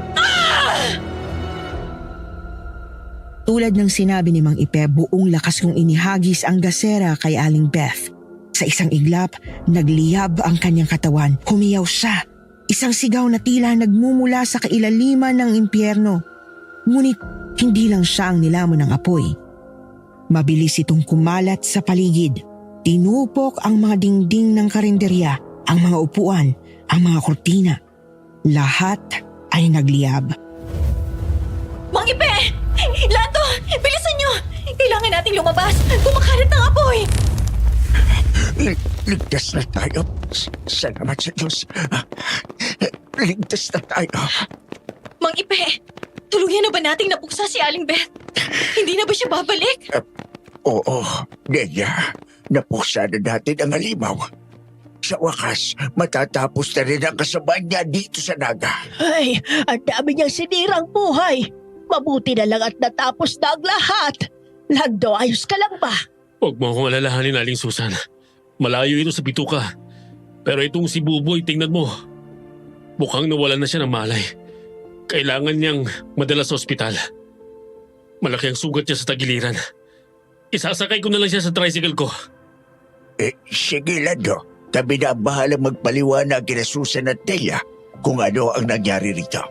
Speaker 3: Tulad ng sinabi ni Mang Ipe, buong lakas kong inihagis ang gasera kay Aling Beth. Sa isang iglap, nagliyab ang kanyang katawan. Humiyaw siya. Isang sigaw na tila nagmumula sa kailaliman ng impyerno. Ngunit hindi lang siya ang nilamon ng apoy. Mabilis itong kumalat sa paligid. Tinupok ang mga dingding ng karinderya, ang mga upuan, ang mga kurtina. Lahat ay nagliyab.
Speaker 1: Mang Ipe! Lando! Bilisan niyo! Kailangan nating lumabas! Kumakalat ng apoy!
Speaker 7: Ligtas na tayo. Salamat sa Diyos. Ligtas na tayo.
Speaker 1: Mang Ipe! Tuluyan na ba nating napuksa si Aling Beth? Hindi na ba siya babalik?
Speaker 7: Oo, Delia. Napuksa na natin ang halimaw. Sa wakas, matatapos na rin ang kasabayan niya dito sa Naga.
Speaker 2: Ay, ang dami niyang sinirang buhay. Mabuti na lang at natapos na ang lahat. Lando, ayos ka lang ba?
Speaker 5: Huwag mo akong alalahanin, Aling Susan. Malayo ito sa bituka. Pero itong si Buboy, tingnan mo. Mukhang nawalan na siya ng malay. Kailangan niyang madala sa ospital. Malaki ang sugat niya sa tagiliran. Isasakay ko na lang siya sa tricycle ko.
Speaker 7: Sige, Lando. Kami na ang bahalang magpaliwanag kina Susan at Delia kung ano ang nangyari rito.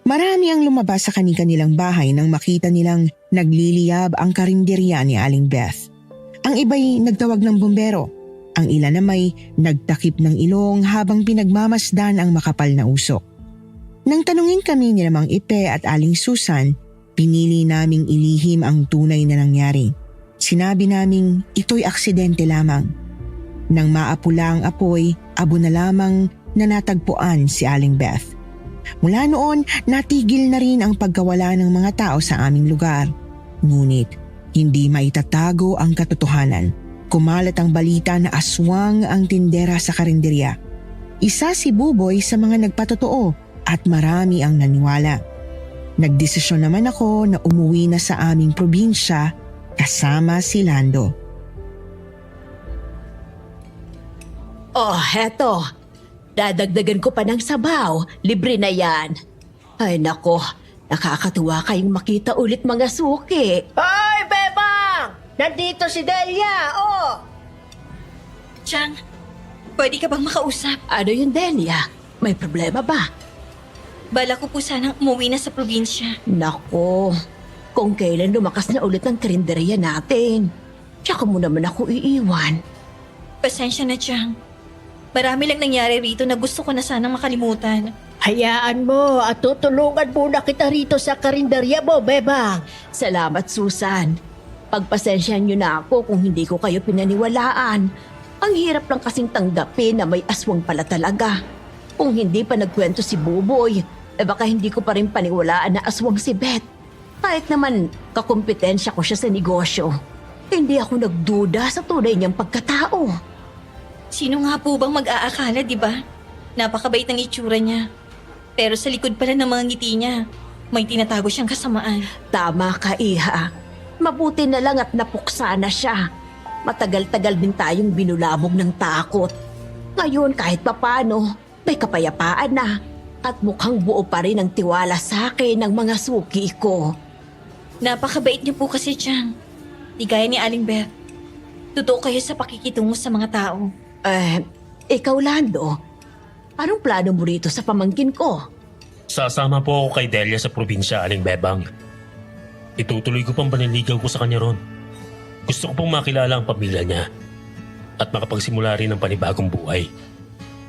Speaker 3: Marami ang lumabas sa kanilang bahay nang makita nilang nagliliyab ang karinderya ni Aling Beth. Ang iba'y nagtawag ng bumbero. Ang ilan na may nagtakip ng ilong habang pinagmamasdan ang makapal na usok. Nang tanungin kami ni Mang Ipe at Aling Susan, pinili naming ilihim ang tunay na nangyari. Sinabi naming ito'y aksidente lamang. Nang maapula ang apoy, abo na lamang na natagpuan si Aling Beth. Mula noon, natigil na rin ang pagkawala ng mga tao sa aming lugar. Ngunit, hindi maitatago ang katotohanan. Kumalat ang balita na aswang ang tindera sa karinderya. Isa si Buboy sa mga nagpatotoo at marami ang naniwala. Nagdesisyon naman ako na umuwi na sa aming probinsya kasama si Lando.
Speaker 4: Oh, heto. Dadagdagan ko pa ng sabaw. Libre na yan. Ay nako, nakakatuwa kayong makita ulit mga suki.
Speaker 2: Hoy, Bebang! Nandito si Delia, oh!
Speaker 1: Chang, pwede ka bang makausap?
Speaker 4: Ano yun, Delia? May problema ba?
Speaker 1: Bala ko po sanang umuwi na sa probinsya.
Speaker 4: Nako, kung kailan lumakas na ulit ang karinderya natin. Tsaka mo naman ako iiwan.
Speaker 1: Pasensya na, Chang. Marami lang nangyari rito na gusto ko na sanang makalimutan.
Speaker 2: Hayaan mo at tutulungan muna kita rito sa karinderya mo, Bebang.
Speaker 4: Salamat, Susan. Pagpasensyahan niyo na ako kung hindi ko kayo pinaniwalaan. Ang hirap lang kasing tanggapin na may aswang pala talaga. Kung hindi pa nagkwento si Buboy, baka hindi ko pa rin paniwalaan na aswang si Beth. Kahit naman kakumpetensya ko siya sa negosyo, hindi ako nagduda sa tunay niyang pagkatao.
Speaker 1: Sino nga po bang mag-aakala, di ba? Napakabait ng itsura niya. Pero sa likod pala ng mga ngiti niya, may tinatago siyang kasamaan.
Speaker 4: Tama ka, Iha. Mabuti na lang at napuksa na siya. Matagal-tagal din tayong binulabog ng takot. Ngayon kahit papano, may kapayapaan na. At mukhang buo pa rin ang tiwala sa akin ng mga suki ko.
Speaker 1: Napakabait niyo po kasi, Chang. Di gaya ni Aling Beth. Totoo kayo sa pakikitungo sa mga tao.
Speaker 4: Ikaw, Lando, anong plano mo rito sa pamangkin ko?
Speaker 5: Sasama po ako kay Delia sa probinsya, Aling Bebang. Itutuloy ko pang paniligaw ko sa kanya ron. Gusto ko pong makilala ang pamilya niya at makapagsimula rin ng panibagong buhay.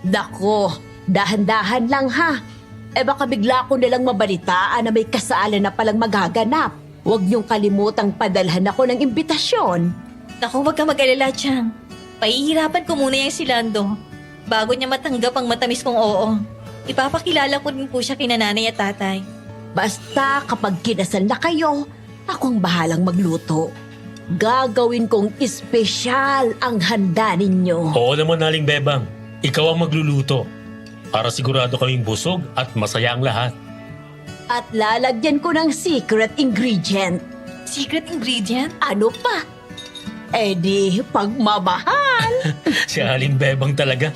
Speaker 4: Dako, dahan-dahan lang ha. Baka bigla ko nilang mabalitaan na may kasalan na palang magaganap. Huwag niyong kalimutang padalhan ako ng imbitasyon.
Speaker 1: Naku, wag ka mag-alala, Chang. Pahihirapan ko muna yung si Lando bago niya matanggap ang matamis kong oo. Ipapakilala ko rin po siya kina nanay at tatay.
Speaker 4: Basta kapag kinasal na kayo, akong bahalang magluto. Gagawin kong espesyal ang handa ninyo.
Speaker 5: Oo naman, Aling Bebang. Ikaw ang magluluto para sigurado kaming busog at masaya ang lahat.
Speaker 4: At lalagyan ko ng secret ingredient.
Speaker 1: Secret ingredient?
Speaker 4: Ano pa? Di pagmamahal.
Speaker 5: Si Aling Bebang talaga.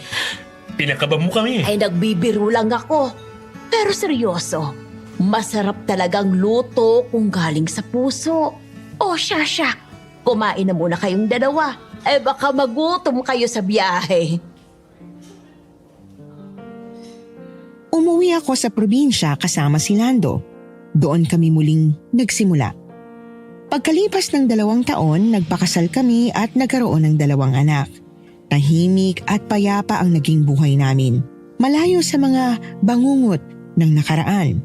Speaker 5: Pinakaba mo kami.
Speaker 4: Ay nagbibiro lang ako. Pero seryoso, masarap talagang luto kung galing sa puso. O siya, kumain na muna kayong dalawa. Baka magutom kayo sa biyahe.
Speaker 3: Umuwi ako sa probinsya kasama si Lando. Doon kami muling nagsimula. Pagkalipas ng 2 taon, nagpakasal kami at nagkaroon ng 2 anak. Tahimik at payapa ang naging buhay namin. Malayo sa mga bangungot ng nakaraan.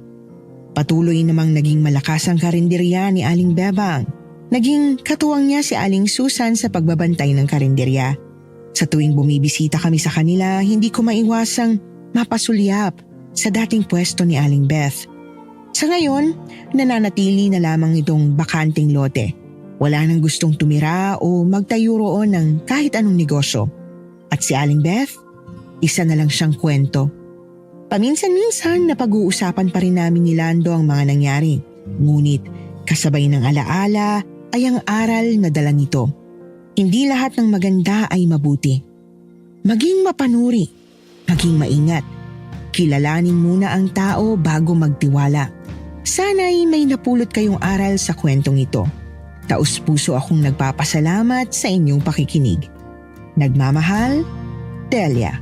Speaker 3: Patuloy namang naging malakas ang karinderya ni Aling Bebang. Naging katuwang niya si Aling Susan sa pagbabantay ng karinderya. Sa tuwing bumibisita kami sa kanila, hindi ko maiwasang mapasulyap sa dating pwesto ni Aling Beth. Sa ngayon, nananatili na lamang itong bakanting lote. Wala nang gustong tumira o magtayo roon ng kahit anong negosyo. At si Aling Beth, isa na lang siyang kwento. Paminsan-minsan napag-uusapan pa rin namin ni Lando ang mga nangyari. Ngunit kasabay ng alaala ay ang aral na dala nito. Hindi lahat ng maganda ay mabuti. Maging mapanuri, maging maingat. Kilalanin muna ang tao bago magtiwala. Sana'y may napulot kayong aral sa kwentong ito. Taos-puso akong nagpapasalamat sa inyong pakikinig. Nagmamahal, Delia.